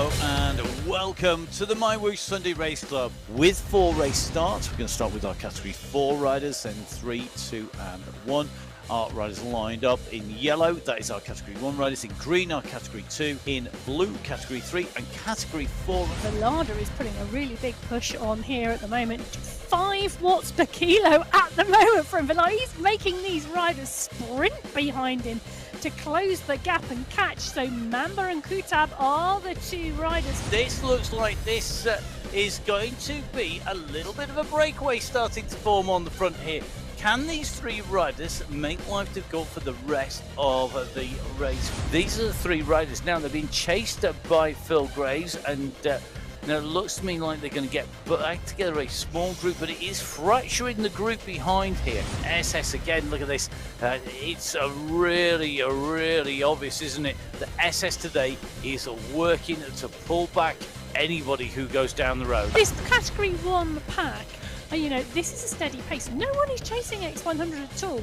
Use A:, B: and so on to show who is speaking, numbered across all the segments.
A: Hello and welcome to the MyWhoosh Sunday Race Club. With 4 race starts, we're going to start with our Category 4 riders, then 3, 2 and 1. Our riders lined up in yellow, that is our Category 1 riders, in green our Category 2, in blue Category 3 and Category 4.
B: The larder is putting a really big push on here at the moment. 5 watts per kilo at the moment from Villar. He's making these riders sprint behind him to close the gap and catch. So Mamba and Kutab are the 2 riders.
A: This looks like this is going to be a little bit of a breakaway starting to form on the front here. Can these 3 riders make life difficult for the rest of the race? These are the 3 riders. Now they're being chased by Phil Graves, and now it looks to me like they're going to get back together a small group, but it is fracturing the group behind here. SS again, look at this. It's really obvious, isn't it? The SS today is working to pull back anybody who goes down the road.
B: This Category 1 pack, this is a steady pace. No one is chasing X100 at all.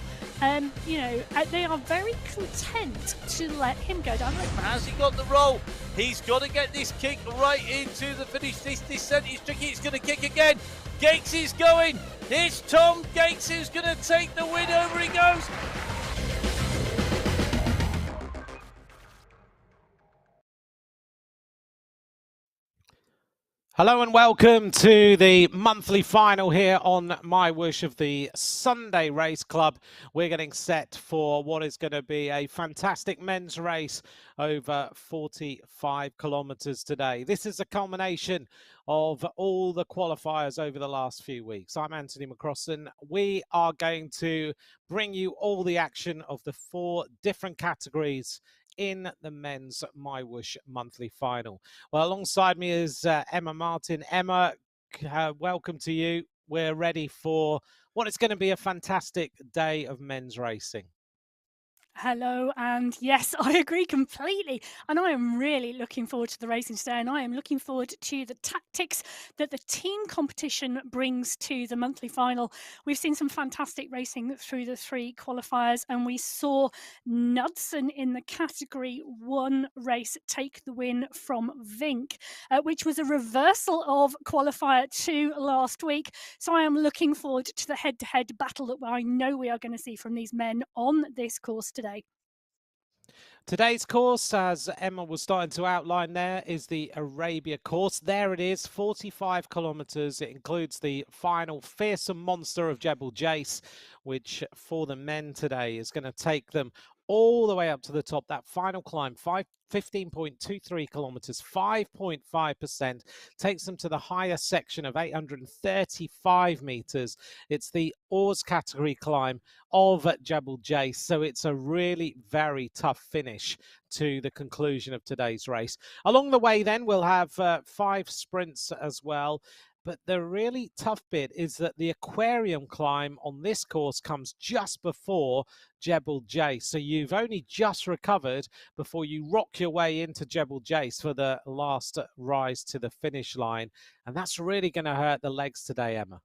B: They are very content to let him go down the road.
A: Has he got the roll? He's got to get this kick right into the finish. This descent is tricky. It's going to kick again. Gates is going. It's Tom Gates who's going to take the win. Over he goes.
C: Hello and welcome to the monthly final here on MyWhoosh of the Sunday Race Club. We're getting set for what is going to be a fantastic men's race over 45 kilometres today. This is a culmination of all the qualifiers over the last few weeks. I'm Anthony McCrossan. We are going to bring you all the action of the 4 different categories in the men's MyWhoosh monthly final. Well, alongside me is Emma Martin. Emma, welcome to you. We're ready for what is going to be a fantastic day of men's racing.
B: Hello, and yes, I agree completely. And I am really looking forward to the racing today, and I am looking forward to the tactics that the team competition brings to the monthly final. We've seen some fantastic racing through the 3 qualifiers, and we saw Knudsen in the Category 1 race take the win from Vink, which was a reversal of qualifier 2 last week. So I am looking forward to the head-to-head battle that I know we are going to see from these men on this course today.
C: Today's course, as Emma was starting to outline there, is the Arabia course. There it is, 45 kilometres. It includes the final fearsome monster of Jebel Jais, which for the men today is going to take them all the way up to the top. That final climb, 15.23 kilometres, 5.5%, takes them to the higher section of 835 metres. It's the Oars category climb of Jebel Jais, so it's a really very tough finish to the conclusion of today's race. Along the way then, we'll have 5 sprints as well. But the really tough bit is that the aquarium climb on this course comes just before Jebel Jais. So you've only just recovered before you rock your way into Jebel Jais for the last rise to the finish line. And that's really going to hurt the legs today, Emma.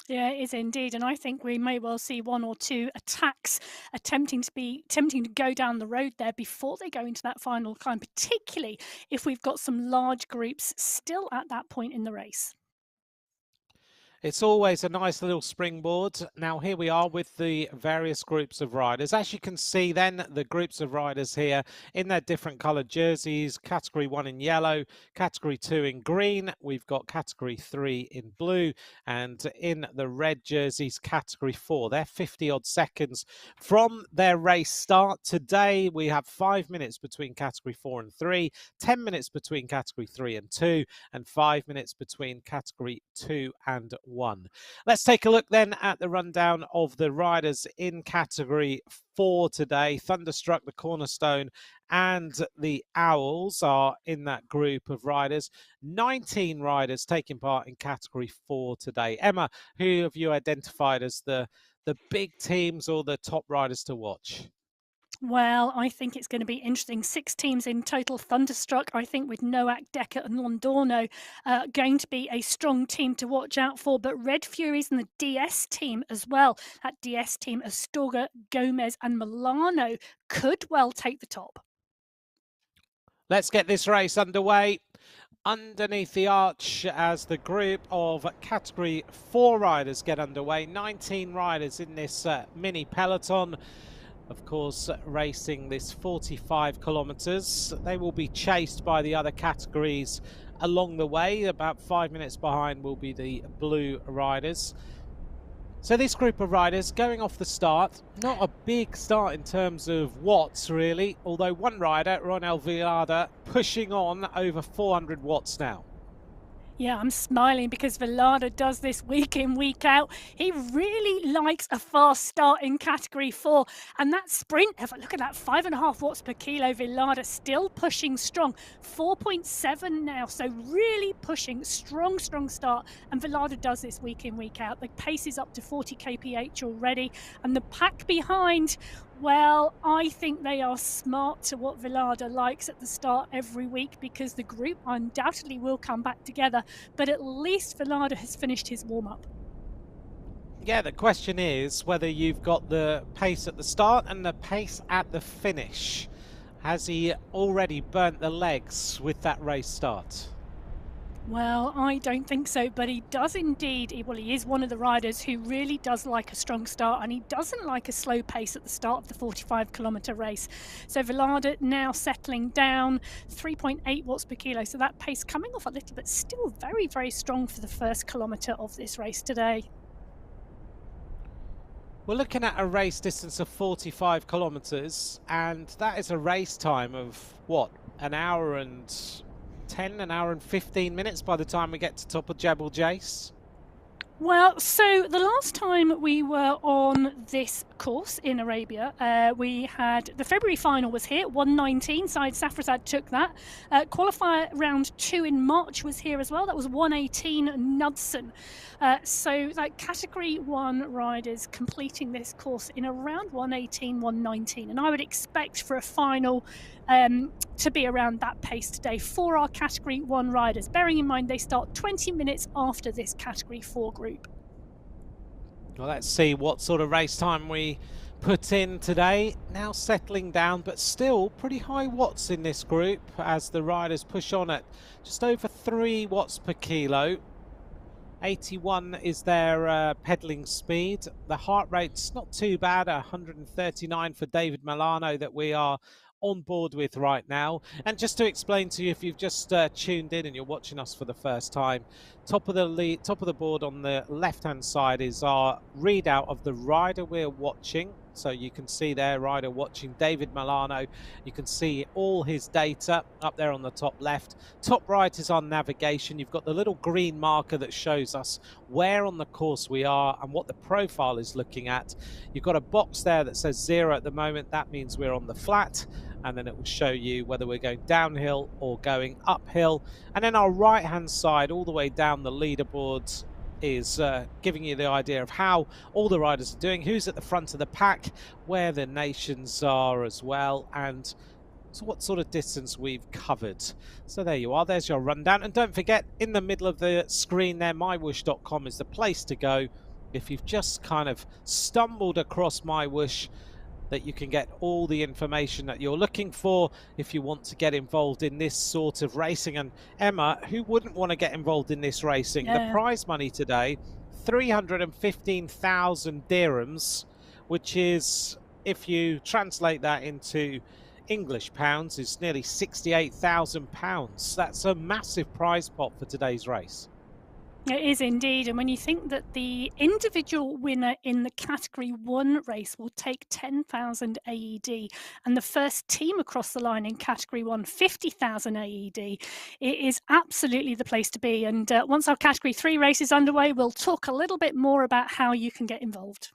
B: Yeah, it is indeed. And I think we may well see 1 or 2 attacks attempting to go down the road there before they go into that final climb, particularly if we've got some large groups still at that point in the race.
C: It's always a nice little springboard. Now here we are with the various groups of riders. As you can see then, the groups of riders here in their different coloured jerseys. Category 1 in yellow, Category 2 in green. We've got Category 3 in blue, and in the red jerseys, Category 4. They're 50-odd seconds from their race start. Today we have 5 minutes between Category 4 and 3, 10 minutes between Category 3 and 2, and 5 minutes between Category 2 and 1. Let's take a look then at the rundown of the riders in Category 4 today. Thunderstruck, the Cornerstone, and the Owls are in that group of riders. 19 riders taking part in Category 4 today. Emma, who have you identified as the big teams or the top riders to watch?
B: Well, I think it's going to be interesting. 6 teams in total. Thunderstruck, I think, with Noak, Decker and Londorno going to be a strong team to watch out for. But Red Furies and the DS team as well. That DS team, Astorga, Gomez and Milano could well take the top.
C: Let's get this race underway. Underneath the arch as the group of Category 4 riders get underway. 19 riders in this mini peloton. Of course, racing this 45 kilometres. They will be chased by the other categories along the way. About 5 minutes behind will be the blue riders. So this group of riders going off the start, not a big start in terms of watts really, although one rider, Ronel Villada, pushing on over 400 watts now.
B: Yeah, I'm smiling because Villada does this week in, week out. He really likes a fast start in Category 4. And that sprint, if I look at that, 5.5 watts per kilo, Villada still pushing strong. 4.7 now, so really pushing. Strong start. And Villada does this week in, week out. The pace is up to 40 kph already. And the pack behind, well, I think they are smart to what Villada likes at the start every week, because the group undoubtedly will come back together, but at least Villada has finished his warm-up.
C: Yeah, the question is whether you've got the pace at the start and the pace at the finish. Has he already burnt the legs with that race start?
B: Well, I don't think so, but he does indeed. Well, he is one of the riders who really does like a strong start, and he doesn't like a slow pace at the start of the 45-kilometre race. So Villada now settling down, 3.8 watts per kilo. So that pace coming off a little bit, still very, very strong for the first kilometre of this race today.
C: We're looking at a race distance of 45 kilometres, and that is a race time of, what, an hour and 10, an hour and 15 minutes by the time we get to top of Jebel Jais?
B: Well, so the last time we were on this course in Arabia, we had the February final was here, 119. Saeed Safrazad took that. Qualifier round 2 in March was here as well. That was 118 Knudsen. So that Category 1 riders completing this course in around 118, 119. And I would expect for a final to be around that pace today for our Category 1 riders, bearing in mind they start 20 minutes after this Category 4 group.
C: Well, let's see what sort of race time we put in today. Now settling down, but still pretty high watts in this group as the riders push on at just over 3 watts per kilo. 81 is their pedaling speed. The heart rate's not too bad, 139 for David Milano that we are on board with right now. And just to explain to you, if you've just tuned in and you're watching us for the first time, top of the board on the left hand side is our readout of the rider we're watching. So you can see there, rider watching David Milano. You can see all his data up there on the top left. Top right is our navigation. You've got the little green marker that shows us where on the course we are and what the profile is looking at. You've got a box there that says 0 at the moment. That means we're on the flat. And then it will show you whether we're going downhill or going uphill. And then our right hand side all the way down the leaderboards is giving you the idea of how all the riders are doing, who's at the front of the pack, where the nations are as well, and so what sort of distance we've covered. So there you are, there's your rundown. And don't forget, in the middle of the screen there, MyWhoosh.com is the place to go if you've just kind of stumbled across MyWhoosh, that you can get all the information that you're looking for if you want to get involved in this sort of racing. And Emma, who wouldn't want to get involved in this racing? Yeah. The prize money today, 315,000 dirhams, which is, if you translate that into English pounds, is nearly 68,000 pounds. That's a massive prize pot for today's race.
B: It is indeed, and when you think that the individual winner in the Category 1 race will take 10,000 AED, and the first team across the line in Category 1, 50,000 AED, it is absolutely the place to be. And once our Category 3 race is underway, we'll talk a little bit more about how you can get involved.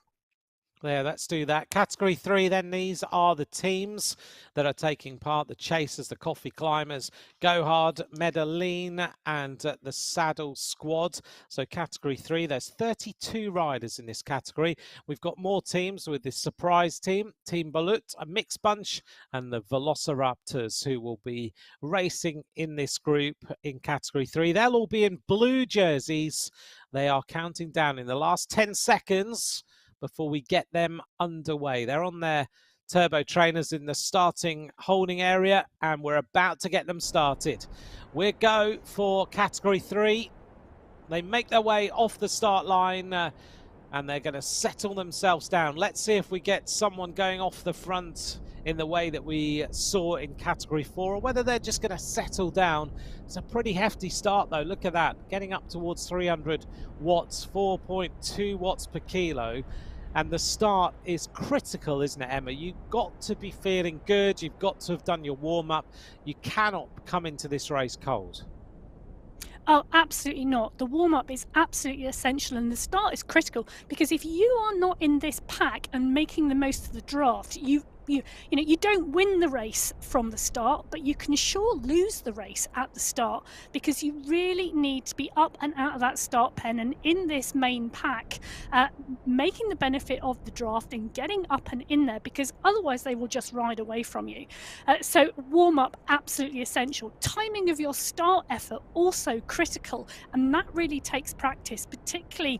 C: Yeah, let's do that. Category 3 then, these are the teams that are taking part: the Chasers, the Coffee Climbers, Go Hard, Medellin and the Saddle Squad. So Category 3, there's 32 riders in this category. We've got more teams with this surprise team, Team Balut, a mixed bunch, and the Velociraptors, who will be racing in this group in Category 3. They'll all be in blue jerseys. They are counting down in the last 10 seconds before we get them underway. They're on their turbo trainers in the starting holding area, and we're about to get them started. We'll go for category 3. They make their way off the start line and they're going to settle themselves down. Let's see if we get someone going off the front in the way that we saw in category 4, or whether they're just going to settle down. It's a pretty hefty start though. Look at that, getting up towards 300 watts, 4.2 watts per kilo. And the start is critical, isn't it, Emma? You've got to be feeling good. You've got to have done your warm-up. You cannot come into this race cold.
B: Oh, absolutely not. The warm-up is absolutely essential, and the start is critical, because if you are not in this pack and making the most of the draft, you don't win the race from the start, but you can sure lose the race at the start, because you really need to be up and out of that start pen and in this main pack, making the benefit of the draft and getting up and in there, because otherwise they will just ride away from you. So warm up, absolutely essential. Timing of your start effort, also critical, and that really takes practice, particularly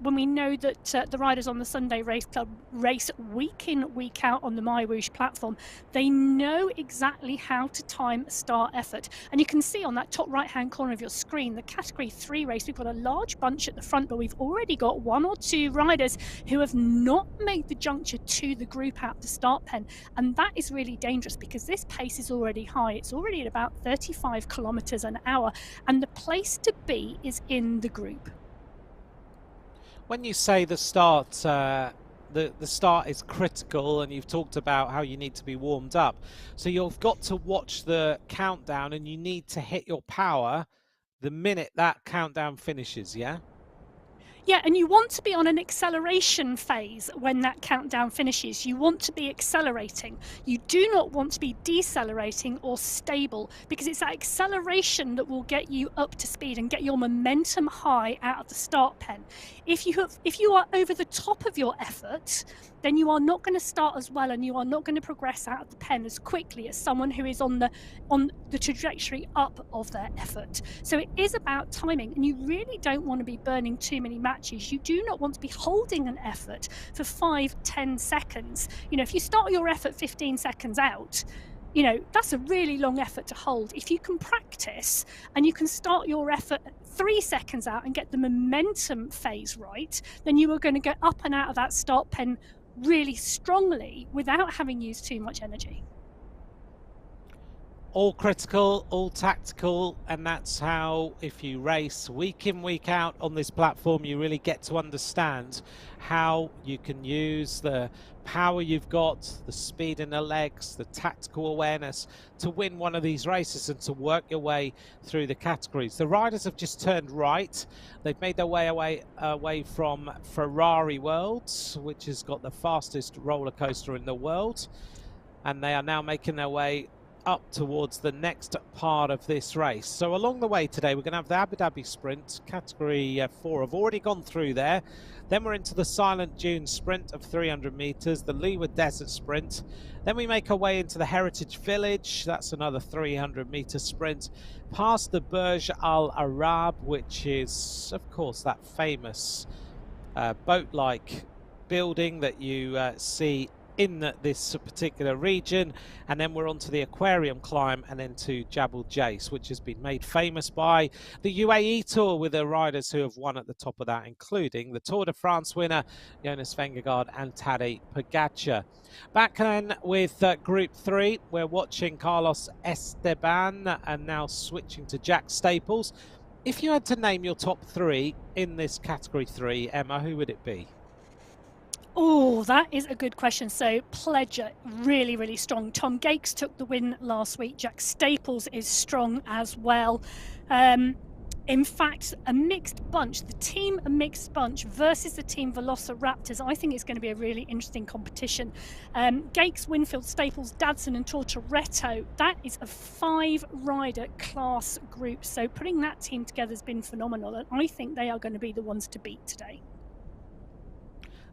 B: when we know that the riders on the Sunday Race Club race week in, week out on the MyWhoosh platform. They know exactly how to time a start effort. And you can see on that top right-hand corner of your screen, the Category 3 race, we've got a large bunch at the front, but we've already got 1 or 2 riders who have not made the juncture to the group out the start pen. And that is really dangerous, because this pace is already high. It's already at about 35 kilometers an hour. And the place to be is in the group.
C: When you say the start, the start is critical, and you've talked about how you need to be warmed up. So you've got to watch the countdown, and you need to hit your power the minute that countdown finishes, yeah?
B: Yeah, and you want to be on an acceleration phase when that countdown finishes. You want to be accelerating. You do not want to be decelerating or stable, because it's that acceleration that will get you up to speed and get your momentum high out of the start pen. If you are over the top of your effort, then you are not going to start as well, and you are not going to progress out of the pen as quickly as someone who is on the trajectory up of their effort. So it is about timing, and you really don't want to be burning too many matches. You do not want to be holding an effort for 5-10 seconds. If you start your effort 15 seconds out, that's a really long effort to hold. If you can practice and you can start your effort 3 seconds out and get the momentum phase right, then you are going to get up and out of that start pen really strongly without having used too much energy.
C: All critical, all tactical, and that's how, if you race week in, week out on this platform, you really get to understand how you can use the power you've got, the speed in the legs, the tactical awareness to win one of these races and to work your way through the categories. The riders have just turned right. They've made their way away from Ferrari Worlds, which has got the fastest roller coaster in the world, and they are now making their way up towards the next part of this race. So along the way today, we're going to have the Abu Dhabi Sprint, Category 4. I've already gone through there. Then we're into the Silent Dune Sprint of 300 metres, the Leeward Desert Sprint. Then we make our way into the Heritage Village. That's another 300-metre sprint. Past the Burj Al Arab, which is, of course, that famous boat-like building that you see in this particular region, and then we're on to the aquarium climb, and then to Jebel Jais, which has been made famous by the UAE Tour with the riders who have won at the top of that, including the Tour de France winner Jonas Vingegaard and Tadej Pogačar. Back then with Group 3, we're watching Carlos Esteban and now switching to Jack Staples. If you had to name your top 3 in this Category 3, Emma, who would it be?
B: Oh, that is a good question. So Pledger, really, really strong. Tom Gates took the win last week. Jack Staples is strong as well. In fact, a mixed bunch, the team a mixed bunch versus the team Velociraptors. I think it's going to be a really interesting competition. Gates, Winfield, Staples, Dadson and Tortoretto. That is a 5-rider class group. So putting that team together has been phenomenal. And I think they are going to be the ones to beat today.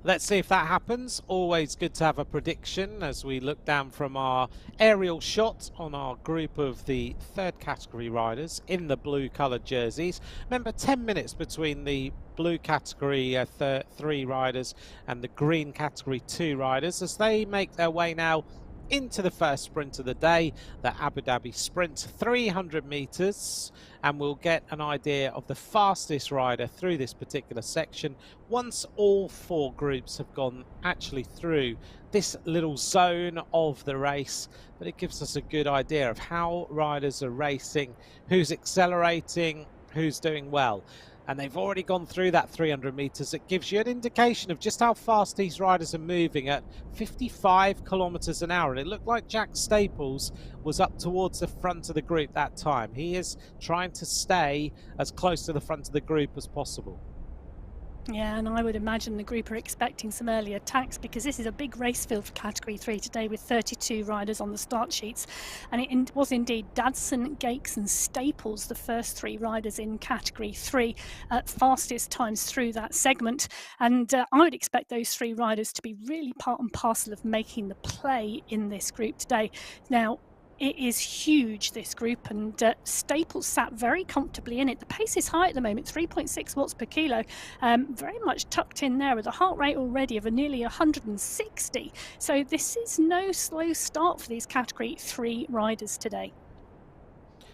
C: Let's see if that happens. Always good to have a prediction as we look down from our aerial shot on our group of the third category riders in the blue coloured jerseys. Remember, 10 minutes between the blue category 3 riders and the green category 2 riders as they make their way now into the first sprint of the day, the Abu Dhabi Sprint, 300 metres, and we'll get an idea of the fastest rider through this particular section once all 4 groups have gone actually through this little zone of the race. But it gives us a good idea of how riders are racing, who's accelerating, who's doing well. And they've already gone through that 300 metres. It gives you an indication of just how fast these riders are moving at 55 kilometres an hour. And it looked like Jack Staples was up towards the front of the group that time. He is trying to stay as close to the front of the group as possible.
B: Yeah, and I would imagine the group are expecting some early attacks because this is a big race field for Category 3 today with 32 riders on the start sheets. And it was indeed Dadson, Gakes and Staples, the first 3 riders in Category 3 at fastest times through that segment. And I would expect those 3 riders to be really part and parcel of making the play in this group today. Now, it is huge, this group, and Staples sat very comfortably in it. The pace is high at the moment, 3.6 watts per kilo, very much tucked in there with a heart rate already of nearly 160. So this is no slow start for these Category 3 riders today.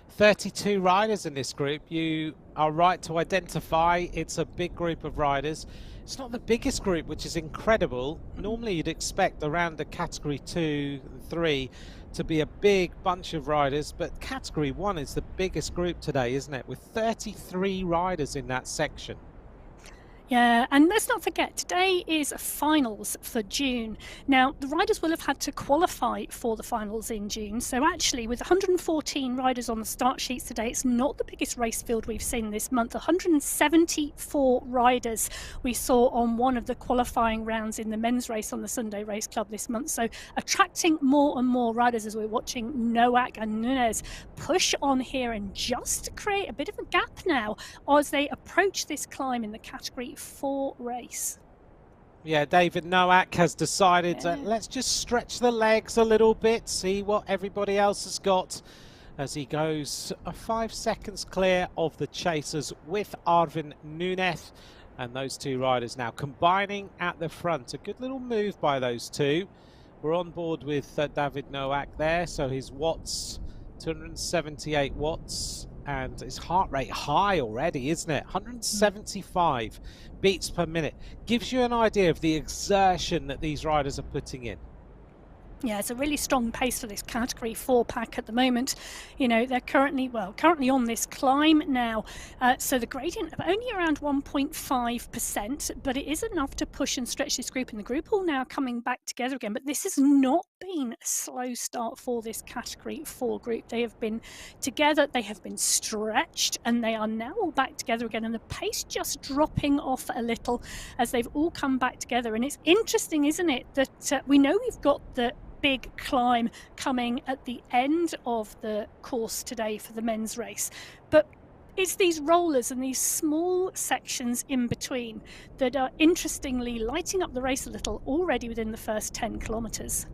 C: 32 riders in this group. You are right to identify it's a big group of riders. It's not the biggest group, which is incredible. Normally you'd expect around the Category 2 and 3 to be a big bunch of riders, but Category 1 is the biggest group today, isn't it? With 33 riders in that section.
B: Yeah, and let's not forget, today is finals for June. Now, the riders will have had to qualify for the finals in June. So actually, with 114 riders on the start sheets today, it's not the biggest race field we've seen this month. 174 riders we saw on one of the qualifying rounds in the men's race on the Sunday Race Club this month. So attracting more and more riders as we're watching Nowak and Nunes push on here and just create a bit of a gap now as they approach this climb in the Category 4 race.
C: Yeah, David Nowak has decided let's just stretch the legs a little bit, see what everybody else has got as he goes 5 seconds clear of the chasers with Arvin Nunes. And those 2 riders now combining at the front. A good little move by those 2. We're on board with David Nowak there, so his watts, 278 watts. And his heart rate high already, isn't it? 175 beats per minute. Gives you an idea of the exertion that these riders are putting in.
B: Yeah, it's a really strong pace for this Category 4 pack at the moment. You know, they're currently on this climb now. So the gradient of only around 1.5%, but it is enough to push and stretch this group. And the group all now coming back together again. But this has not been a slow start for this Category 4 group. They have been together, they have been stretched, and they are now all back together again. And the pace just dropping off a little as they've all come back together. And it's interesting, isn't it, that we know we've got the big climb coming at the end of the course today for the men's race, but it's these rollers and these small sections in between that are interestingly lighting up the race a little already within the first 10 kilometers.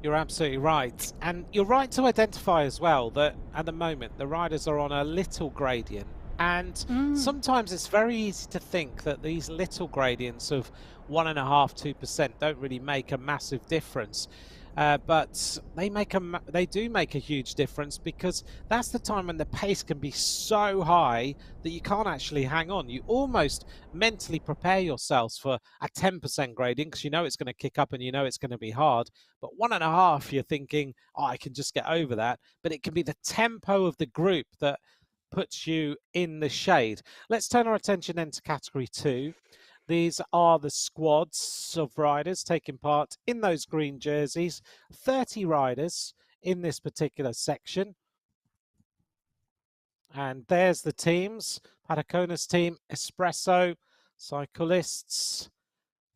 C: You're absolutely right, and you're right to identify as well that at the moment the riders are on a little gradient, and sometimes it's very easy to think that these little gradients of 1.5–2% don't really make a massive difference. But they do make a huge difference, because that's the time when the pace can be so high that you can't actually hang on. You almost mentally prepare yourselves for a 10% gradient because you know it's going to kick up and you know it's going to be hard. But 1.5, you're thinking, oh, I can just get over that. But it can be the tempo of the group that puts you in the shade. Let's turn our attention then to Category 2. These are the squads of riders taking part in those green jerseys. 30 riders in this particular section. And there's the teams. Patacona's team, Espresso, cyclists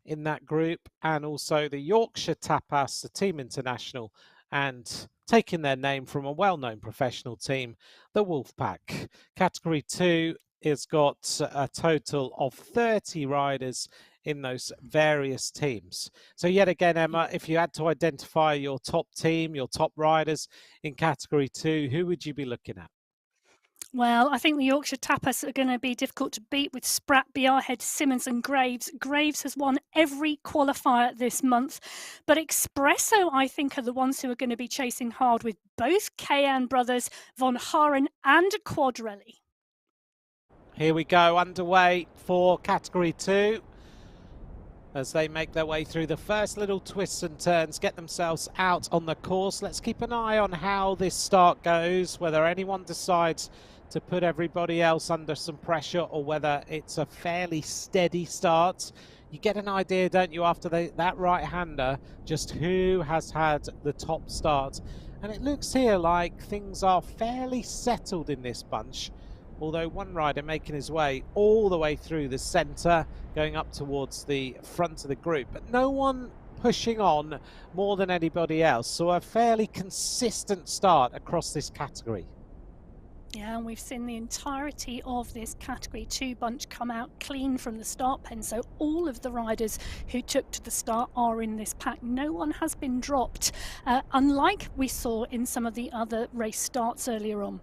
C: in that group, and also the Yorkshire Tapas, the Team International, and taking their name from a well-known professional team, the Wolfpack. Category 2 has got a total of 30 riders in those various teams. So yet again, Emma, if you had to identify your top team, your top riders in category 2, who would you be looking at?
B: Well, I think the Yorkshire Tapas are going to be difficult to beat with Spratt, Biarhead, Simmons and Graves. Graves has won every qualifier this month, but Espresso, I think, are the ones who are going to be chasing hard with both Kayan brothers, Von Haren and Quadrelli.
C: Here we go, underway for category 2. As they make their way through the first little twists and turns, get themselves out on the course. Let's keep an eye on how this start goes, whether anyone decides to put everybody else under some pressure or whether it's a fairly steady start. You get an idea, don't you, after that right-hander, just who has had the top start. And it looks here like things are fairly settled in this bunch, although one rider making his way all the way through the centre, going up towards the front of the group, but no one pushing on more than anybody else. So a fairly consistent start across this category.
B: Yeah, and we've seen the entirety of this category 2 bunch come out clean from the start pen. So all of the riders who took to the start are in this pack. No one has been dropped, unlike we saw in some of the other race starts earlier on.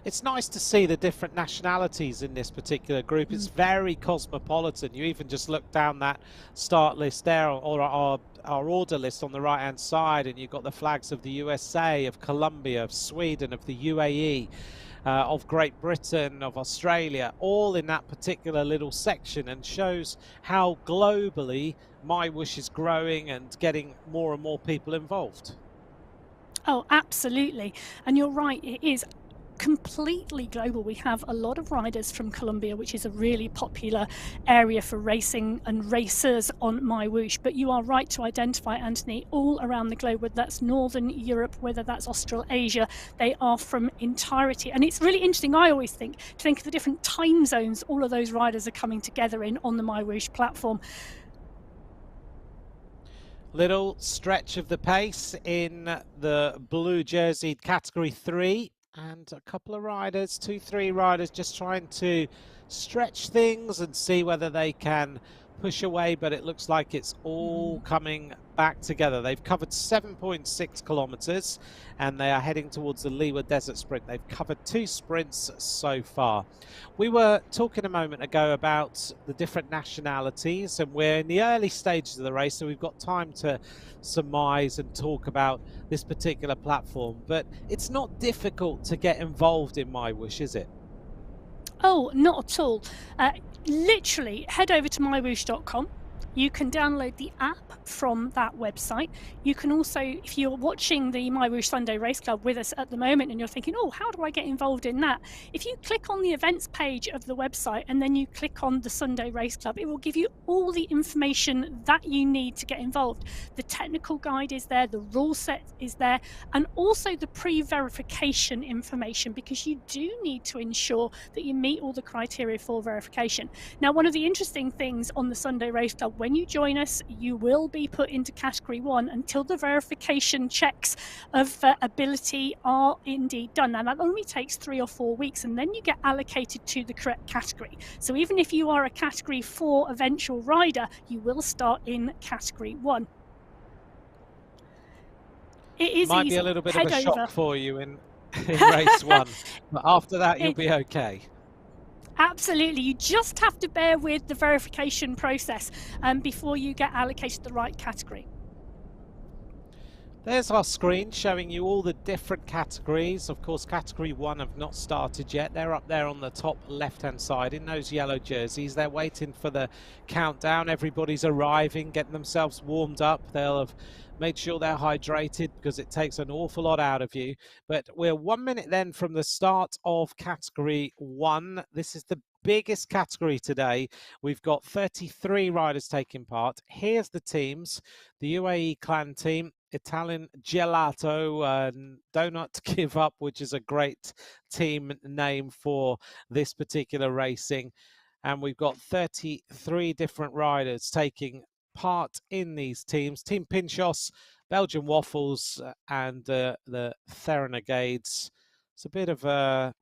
C: It's nice to see the different nationalities in this particular group. It's very cosmopolitan. You even just look down that start list there, or our order list on the right hand side, and you've got the flags of the USA, of Colombia, of Sweden, of the UAE, of Great Britain, of Australia, all in that particular little section, and shows how globally MyWhoosh is growing and getting more and more people involved.
B: Oh, absolutely. And you're right, it is completely global. We have a lot of riders from Colombia, which is a really popular area for racing and racers on MyWhoosh. But you are right to identify, Anthony, all around the globe, whether that's Northern Europe, whether that's Australasia, they are from entirety. And it's really interesting, I always think, to think of the different time zones all of those riders are coming together in on the MyWhoosh platform.
C: Little stretch of the pace in the blue jerseyed category 3. And a couple of riders, 2-3 riders, just trying to stretch things and see whether they can push away, but it looks like it's all coming back together. They've covered 7.6 kilometers and they are heading towards the Leeward Desert Sprint. They've covered 2 sprints so far. We were talking a moment ago about the different nationalities, and we're in the early stages of the race, so we've got time to surmise and talk about this particular platform, but it's not difficult to get involved in MyWhoosh, is it?
B: Oh, not at all. Literally, head over to mywhoosh.com. You can download the app from that website. You can also, if you're watching the MyWhoosh Sunday Race Club with us at the moment and you're thinking, oh, how do I get involved in that? If you click on the events page of the website and then you click on the Sunday Race Club, it will give you all the information that you need to get involved. The technical guide is there, the rule set is there, and also the pre-verification information, because you do need to ensure that you meet all the criteria for verification. Now, one of the interesting things on the Sunday Race Club, when you join us, you will be put into category 1 until the verification checks of ability are indeed done. Now, that only takes 3 or 4 weeks, and then you get allocated to the correct category. So even if you are a category 4 eventual rider, you will start in category 1. It is
C: Might
B: easy.
C: be a little bit
B: Head
C: of a
B: over.
C: shock for you in race 1, but after that you'll be okay.
B: Absolutely. You just have to bear with the verification process before you get allocated the right category.
C: There's our screen showing you all the different categories. Of course, category 1 have not started yet. They're up there on the top left-hand side in those yellow jerseys. They're waiting for the countdown. Everybody's arriving, getting themselves warmed up. They'll have made sure they're hydrated because it takes an awful lot out of you. But we're 1 minute then from the start of category 1. This is the biggest category today. We've got 33 riders taking part. Here's the teams. The UAE clan team, Italian Gelato, Donut Give Up, which is a great team name for this particular racing. And we've got 33 different riders taking part in these teams. Team Pinchos, Belgian Waffles, and the Theranagades. It's a bit of a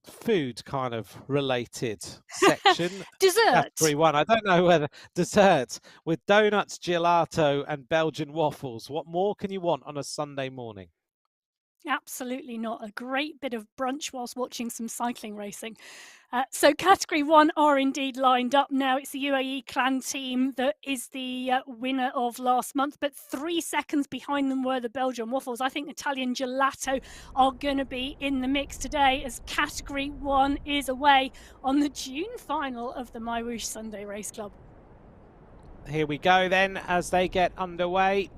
C: food kind of related section.
B: Dessert.
C: Category 1. I don't know whether dessert with donuts, gelato, and Belgian waffles. What more can you want on a Sunday morning?
B: Absolutely not. A great bit of brunch whilst watching some cycling racing. So category 1 are indeed lined up now. It's the UAE clan team that is the winner of last month, but 3 seconds behind them were the Belgian waffles. I think Italian gelato are going to be in the mix today as category 1 is away on the June final of the MyWhoosh Sunday Race Club.
C: Here we go then as they get underway.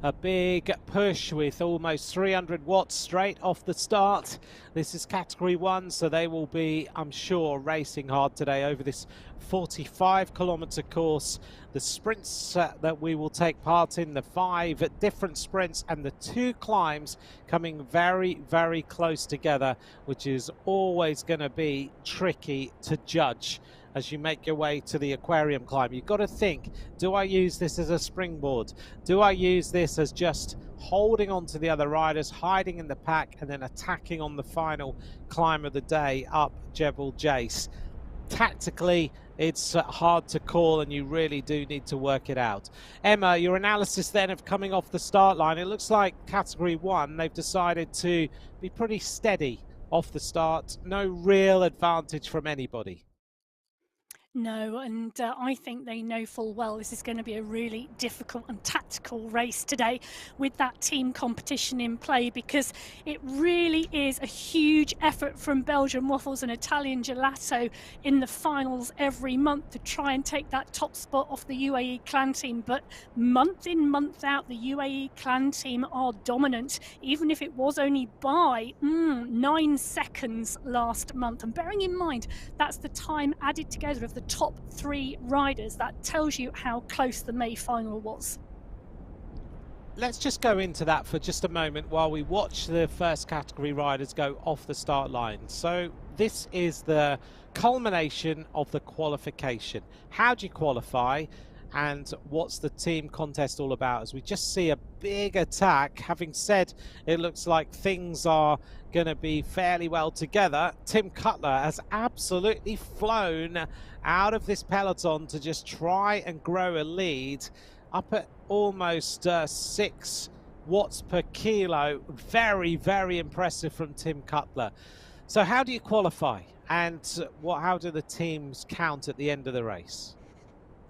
C: A big push with almost 300 watts straight off the start. This is category 1, so they will be, I'm sure, racing hard today over this 45-kilometer course. The sprints that we will take part in, the 5 different sprints and the 2 climbs coming very, very close together, which is always going to be tricky to judge. As you make your way to the aquarium climb, you've got to think, do I use this as a springboard? Do I use this as just holding on to the other riders, hiding in the pack, and then attacking on the final climb of the day up Jebel Jais? Tactically, it's hard to call, and you really do need to work it out. Emma, your analysis then of coming off the start line, it looks like category 1, they've decided to be pretty steady off the start. No real advantage from anybody.
B: No, and I think they know full well this is going to be a really difficult and tactical race today with that team competition in play, because it really is a huge effort from Belgian waffles and Italian gelato in the finals every month to try and take that top spot off the UAE clan team. But month in, month out, the UAE clan team are dominant, even if it was only by 9 seconds last month. And bearing in mind, that's the time added together of the top 3 riders. That tells you how close the May final was.
C: Let's just go into that for just a moment while we watch the first category riders go off the start line. So this is the culmination of the qualification. How do you qualify? And what's the team contest all about? As we just see a big attack. Having said it looks like things are going to be fairly well together, Tim Cutler has absolutely flown out of this peloton to just try and grow a lead up at almost 6 watts per kilo. Very, very impressive from Tim Cutler. So how do you qualify, and how do the teams count at the end of the race?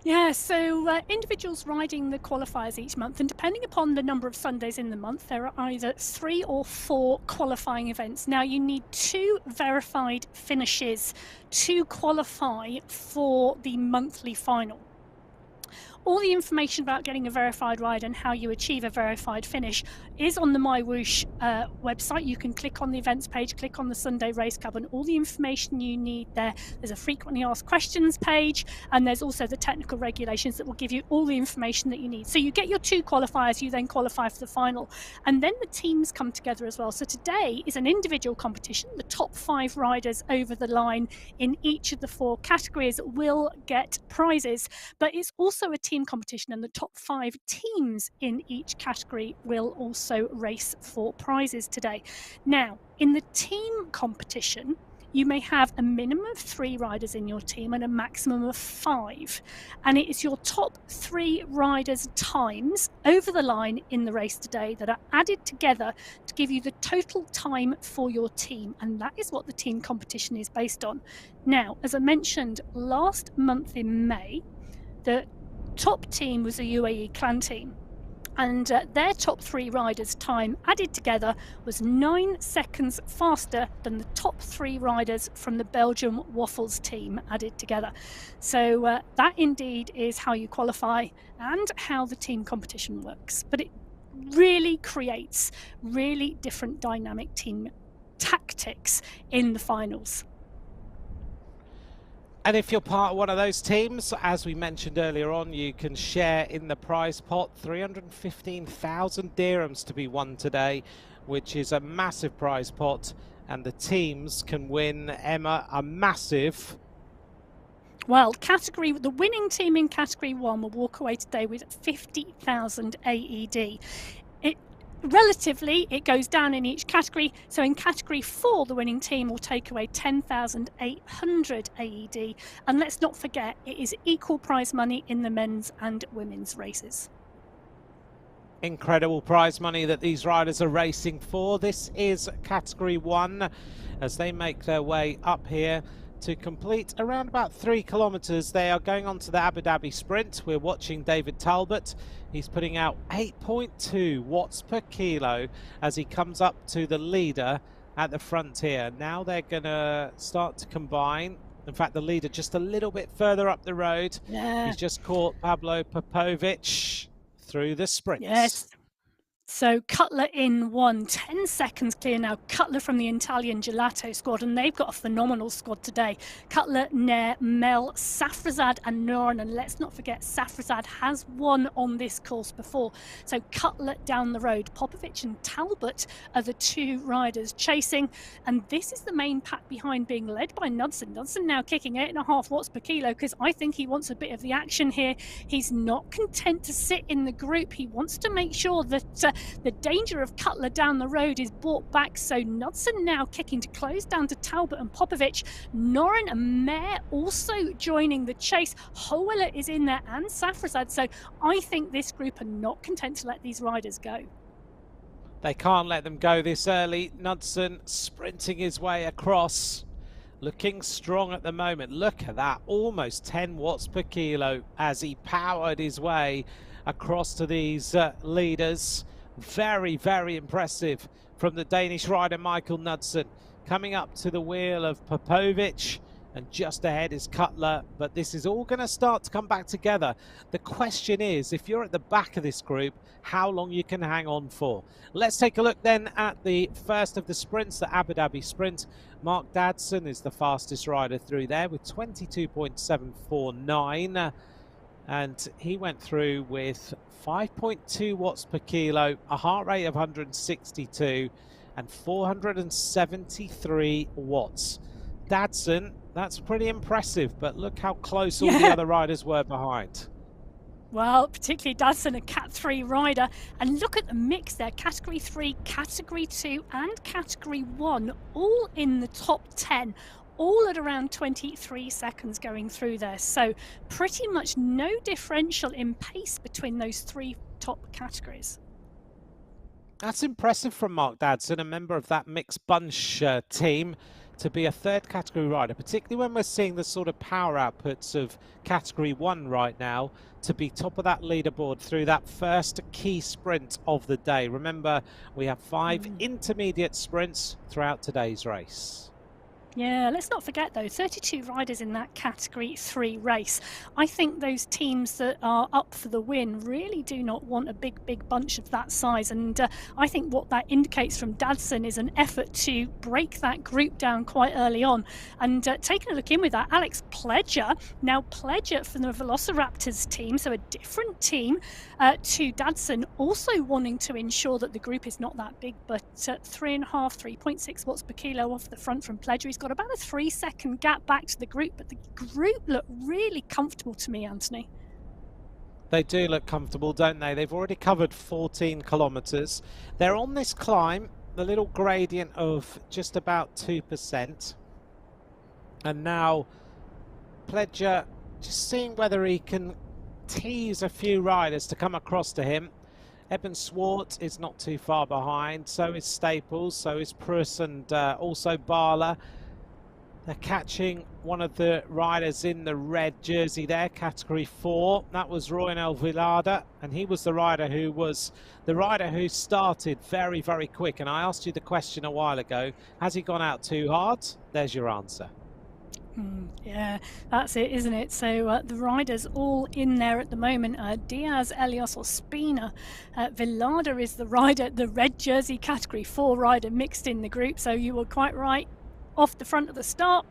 B: Yeah, so individuals riding the qualifiers each month, and depending upon the number of Sundays in the month, there are either 3 or 4 qualifying events. Now, you need 2 verified finishes to qualify for the monthly final. All the information about getting a verified ride and how you achieve a verified finish is on the MyWhoosh website. You can click on the events page, click on the Sunday Race Club, and all the information you need there. There's a frequently asked questions page, and there's also the technical regulations that will give you all the information that you need. So you get your 2 qualifiers, you then qualify for the final, and then the teams come together as well. So today is an individual competition. The top 5 riders over the line in each of the 4 categories will get prizes, but it's also a team competition, and the top 5 teams in each category will also race for prizes today. Now, in the team competition, you may have a minimum of 3 riders in your team and a maximum of 5. And it is your top 3 riders' times over the line in the race today that are added together to give you the total time for your team. And that is what the team competition is based on. Now, as I mentioned, last month in May, the top team was the UAE clan team, and their top 3 riders' time added together was 9 seconds faster than the top 3 riders from the Belgium Waffles team added together. So that indeed is how you qualify and how the team competition works. But it really creates really different dynamic team tactics in the finals.
C: And if you're part of one of those teams, as we mentioned earlier on, you can share in the prize pot. 315,000 dirhams to be won today, which is a massive prize pot. And the teams can win, Emma, a massive...
B: Well, the winning team in category 1 will walk away today with 50,000 AED. relatively, it goes down in each category. So in category 4, the winning team will take away 10,800 AED. And let's not forget, it is equal prize money in the men's and women's races.
C: Incredible prize money that these riders are racing for. This is category 1 as they make their way up here to complete around about 3 kilometers. They are going on to the Abu Dhabi sprint. We're watching David Talbot. He's putting out 8.2 watts per kilo as he comes up to the leader at the front here. Now they're going to start to combine. In fact, the leader just a little bit further up the road.
B: Yeah.
C: He's just caught Pablo Popovic through the sprint.
B: Yes. So Cutler in 10 seconds clear now. Cutler from the Italian Gelato squad, and they've got a phenomenal squad today. Cutler, Nair, Mel, Safrazad and Noran, and let's not forget Safrazad has won on this course before. So Cutler down the road. Popovic and Talbot are the 2 riders chasing, and this is the main pack behind, being led by Knudsen. Knudsen now kicking 8.5 watts per kilo because I think he wants a bit of the action here. He's not content to sit in the group. He wants to make sure that the danger of Cutler down the road is brought back. So Knudsen now kicking to close down to Talbot and Popovic. Noran and Mayer also joining the chase. Howeler is in there and Safrazad. So I think this group are not content to let these riders go.
C: They can't let them go this early. Knudsen sprinting his way across. Looking strong at the moment. Look at that. Almost 10 watts per kilo as he powered his way across to these leaders. Very, very impressive from the Danish rider Michael Knudsen. Coming up to the wheel of Popovic, and just ahead is Cutler, but this is all going to start to come back together. The question is, if you're at the back of this group, how long you can hang on for. Let's take a look then at the first of the sprints, the Abu Dhabi sprint. Mark Dadson is the fastest rider through there with 22.749. And he went through with 5.2 watts per kilo, a heart rate of 162 and 473 watts. Dadson, that's pretty impressive, but look how close all the other riders were behind.
B: Well, particularly Dadson, a Cat 3 rider. And look at the mix there. Category 3, Category 2 and Category 1, all in the top 10. All at around 23 seconds going through there. So pretty much no differential in pace between those 3 top categories.
C: That's impressive from Mark Dadson, a member of that mixed bunch team, to be a 3rd category rider, particularly when we're seeing the sort of power outputs of category 1 right now, to be top of that leaderboard through that first key sprint of the day. Remember, we have 5 intermediate sprints throughout today's race.
B: Yeah, let's not forget though, 32 riders in that Category 3 race. I think those teams that are up for the win really do not want a big bunch of that size. And I think what that indicates from Dadson is an effort to break that group down quite early on. And taking a look in with that, Alex Pledger, now Pledger from the Velociraptors team, so a different team to Dadson, also wanting to ensure that the group is not that big, but 3.6 watts per kilo off the front from Pledger. He's got about a 3-second gap back to the group, but the group look really comfortable to me, Anthony.
C: They do look comfortable, don't they? They've already covered 14 kilometers. They're on this climb, the little gradient of just about 2%. And now Pledger just seeing whether he can tease a few riders to come across to him. Eben Swart is not too far behind, so is Staples, so is Pruss, and also Barla. They're catching one of the riders in the red jersey there, category 4. That was Roynel Villada, and he was the rider who started very, very quick. And I asked you the question a while ago, has he gone out too hard? There's your answer.
B: Yeah, that's it, isn't it? So the riders all in there at the moment. Diaz, Elias or Spina. Villada is the rider, the red jersey category 4 rider mixed in the group. So you were quite right. Off the front of the start,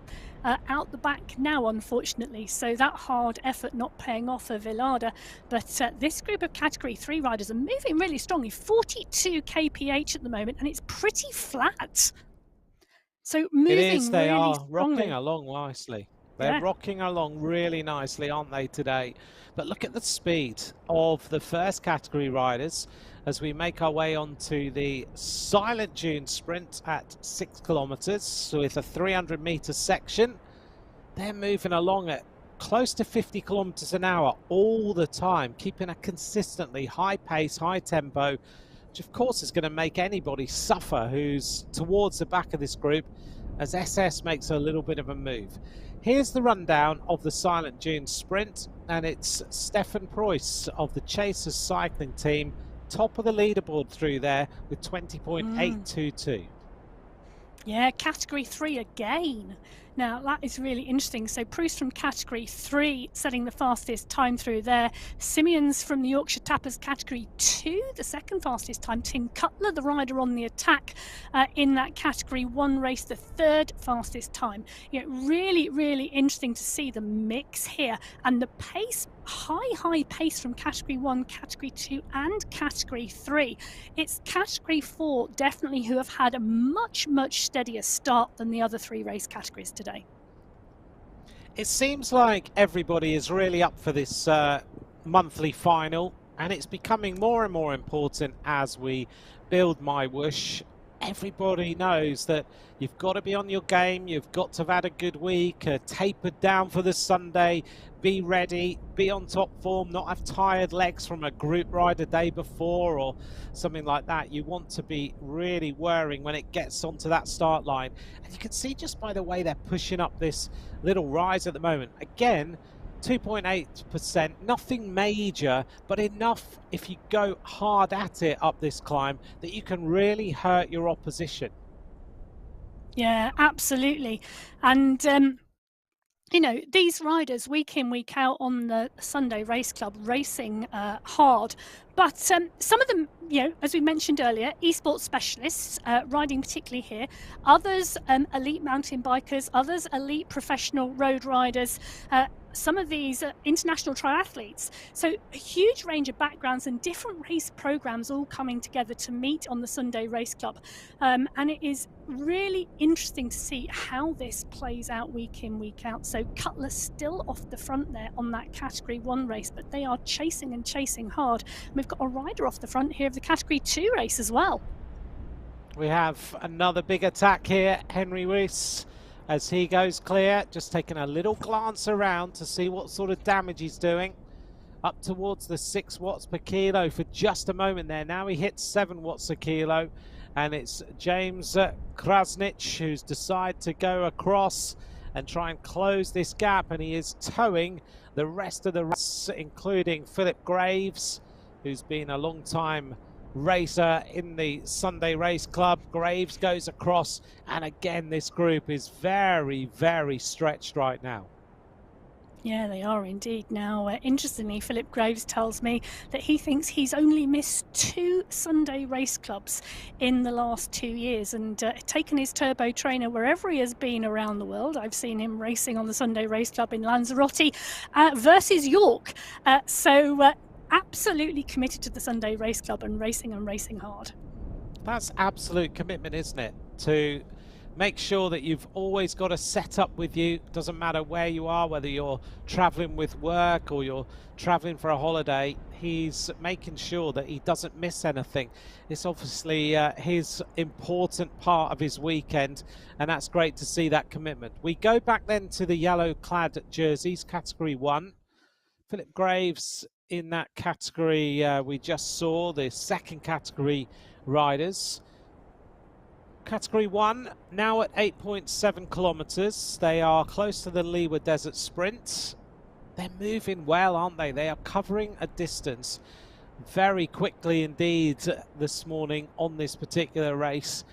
B: out the back now, unfortunately. So that hard effort not paying off for Villada. But this group of category 3 riders are moving really strongly. 42 kph at the moment, and it's pretty flat. So moving
C: It is, they
B: really
C: are
B: strongly.
C: rocking along nicely. They're rocking along really nicely, aren't they, today? But look at the speed of the first category riders as we make our way onto the Silent Dune sprint at 6 kilometers with a 300-meter section. They're moving along at close to 50 kilometers an hour all the time, keeping a consistently high pace, high tempo, which of course is going to make anybody suffer who's towards the back of this group as SS makes a little bit of a move. Here's the rundown of the Silent Dune sprint, and it's Stefan Preuss of the Chasers cycling team, top of the leaderboard through there with 20.822.
B: Yeah, category 3 again. Now, that is really interesting. So Proust from category 3 setting the fastest time through there. Simeons from the Yorkshire Tappers category 2, the second fastest time. Tim Cutler, the rider on the attack in that category 1 race, the third fastest time. You know, really, really interesting to see the mix here and the pace. High pace from category 1, category 2 and category 3. It's category 4 definitely who have had a much steadier start than the other 3 race categories today.
C: It seems like everybody is really up for this monthly final, and it's becoming more and more important as we build MyWhoosh. Everybody knows that you've got to be on your game, you've got to have had a good week, tapered down for the Sunday, be ready, be on top form, not have tired legs from a group ride a day before or something like that. You want to be really whirring when it gets onto that start line. And you can see just by the way they're pushing up this little rise at the moment. Again, 2.8%, nothing major, but enough if you go hard at it up this climb that you can really hurt your opposition.
B: Yeah, absolutely. And you know, these riders week in, week out on the Sunday Race Club racing hard. But some of them, you know, as we mentioned earlier, esports specialists riding particularly here. Others elite mountain bikers, others elite professional road riders. Some of these international triathletes. So a huge range of backgrounds and different race programs all coming together to meet on the Sunday Race Club. And it is really interesting to see how this plays out week in, week out. So Cutler still off the front there on that category 1 race, but they are chasing and chasing hard. And we've got a rider off the front here of the category 2 race as well.
C: We have another big attack here, Henry Weiss. As he goes clear, just taking a little glance around to see what sort of damage he's doing. Up towards the 6 watts per kilo for just a moment there. Now he hits 7 watts a kilo. And it's James Krasnich who's decided to go across and try and close this gap. And he is towing the rest of the race, including Philip Graves, who's been a long time racer in the Sunday Race Club. Graves goes across, and again this group is very stretched right now.
B: Yeah, they are indeed. Now, interestingly, Philip Graves tells me that he thinks he's only missed 2 Sunday Race Clubs in the last 2 years and taken his turbo trainer wherever he has been around the world. I've seen him racing on the Sunday Race Club in Lanzarote versus York. So absolutely committed to the Sunday Race Club and racing hard.
C: That's absolute commitment, isn't it? To make sure that you've always got a setup with you. Doesn't matter where you are, whether you're traveling with work or you're traveling for a holiday. He's making sure that he doesn't miss anything. It's obviously his important part of his weekend, and that's great to see that commitment. We go back then to the yellow clad jerseys, category 1. Philip Graves in that category we just saw, the second category riders. Category 1 now at 8.7 kilometers. They are close to the Leeward Desert Sprint. They're moving well, aren't they? They are covering a distance very quickly indeed this morning on this particular race.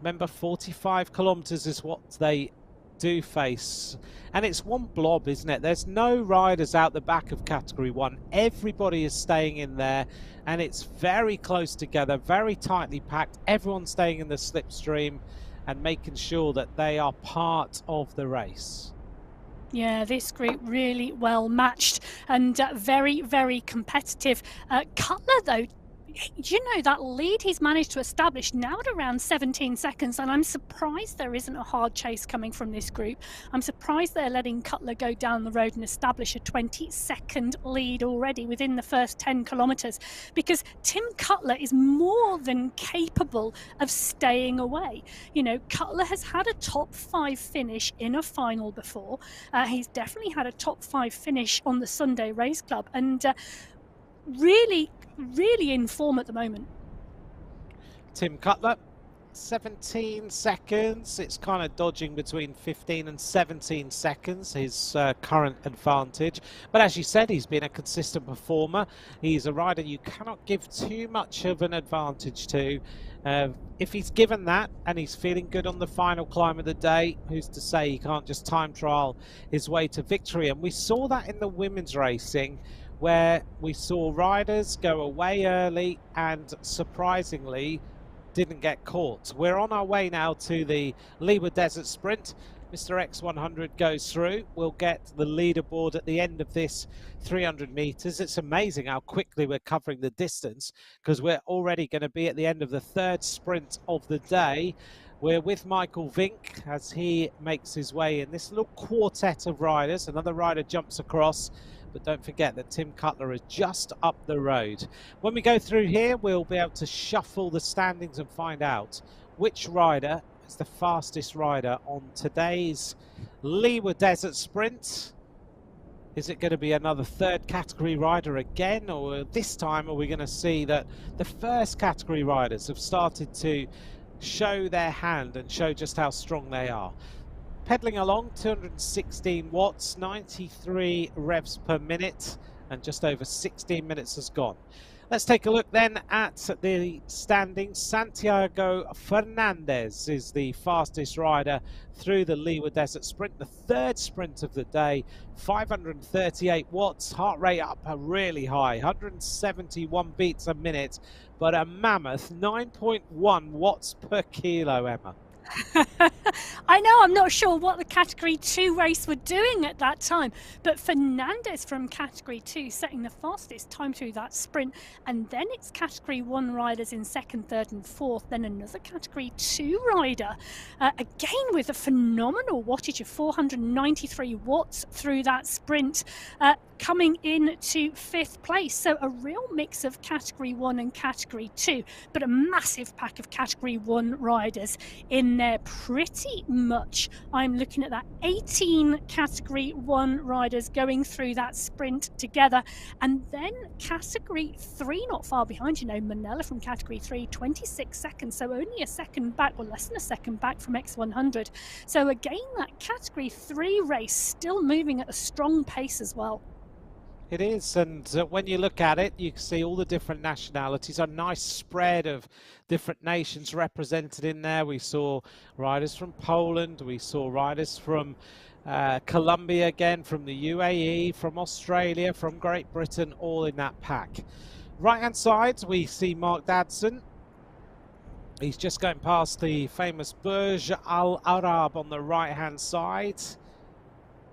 C: Remember, 45 kilometers is what they do face, and it's one blob, isn't it? There's no riders out the back of category 1. Everybody is staying in there, and it's very close together, very tightly packed. Everyone's staying in the slipstream and making sure that they are part of the race.
B: Yeah, this group really well matched and very competitive. Cutler, though, You know, that lead he's managed to establish now at around 17 seconds, and I'm surprised there isn't a hard chase coming from this group. I'm surprised they're letting Cutler go down the road and establish a 20-second lead already within the first 10 kilometres, because Tim Cutler is more than capable of staying away. You know, Cutler has had a top 5 finish in a final before. He's definitely had a top 5 finish on the Sunday Race Club, and really in form at the moment.
C: Tim Cutler, 17 seconds. It's kind of dodging between 15 and 17 seconds, his current advantage. But as you said, he's been a consistent performer. He's a rider you cannot give too much of an advantage to. If he's given that and he's feeling good on the final climb of the day, who's to say he can't just time trial his way to victory? And we saw that in the women's racing, where we saw riders go away early and surprisingly didn't get caught. We're on our way now to the Leeward Desert Sprint. Mr. X100 goes through. We'll get the leaderboard at the end of this 300 meters. It's amazing how quickly we're covering the distance, because we're already going to be at the end of the third sprint of the day. We're with Michael Vink as he makes his way in this little quartet of riders. Another rider jumps across, but don't forget that Tim Cutler is just up the road. When we go through here, we'll be able to shuffle the standings and find out which rider is the fastest rider on today's Leeward Desert Sprint. Is it going to be another third category rider again, or this time are we going to see that the first category riders have started to show their hand and show just how strong they are? Pedaling along, 216 watts, 93 revs per minute, and just over 16 minutes has gone. Let's take a look then at the standings. Santiago Fernandez is the fastest rider through the Leeward Desert Sprint, the third sprint of the day, 538 watts, heart rate up really high, 171 beats a minute, but a mammoth 9.1 watts per kilo, Emma.
B: I know, I'm not sure what the Category 2 race were doing at that time, but Fernandez from Category 2 setting the fastest time through that sprint, and then it's Category 1 riders in second, third and fourth, then another Category 2 rider, again with a phenomenal wattage of 493 watts through that sprint, coming in to fifth place. So a real mix of Category 1 and Category 2, but a massive pack of Category 1 riders in there pretty much. I'm looking at that 18 Category 1 riders going through that sprint together, and then Category 3 not far behind, you know, Manella from Category 3, 26 seconds, so only a second back, or less than a second back from X100. So again, that Category 3 race still moving at a strong pace as well.
C: It is, and when you look at it, you can see all the different nationalities, a nice spread of different nations represented in there. We saw riders from Poland, we saw riders from Colombia again, from the UAE, from Australia, from Great Britain, all in that pack. Right-hand side, we see Mark Dadson. He's just going past the famous Burj Al Arab on the right-hand side,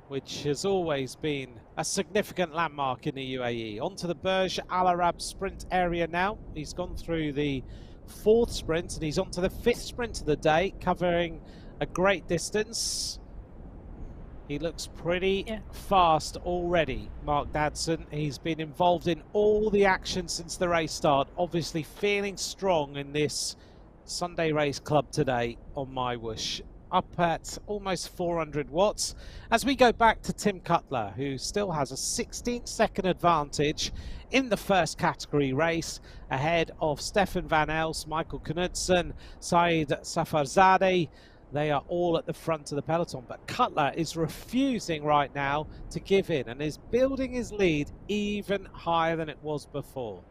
C: which has always been a significant landmark in the UAE. Onto the Burj Al Arab sprint area now. He's gone through the fourth sprint and he's onto the fifth sprint of the day, covering a great distance. He looks pretty fast already, Mark Dadson. He's been involved in all the action since the race start, obviously feeling strong in this Sunday Race Club today on MyWhoosh. Up at almost 400 watts. As we go back to Tim Cutler, who still has a 16-second advantage in the first category race, ahead of Stefan Van Els, Michael Knudsen, Saeed Safarzadeh. They are all at the front of the peloton, but Cutler is refusing right now to give in and is building his lead even higher than it was before.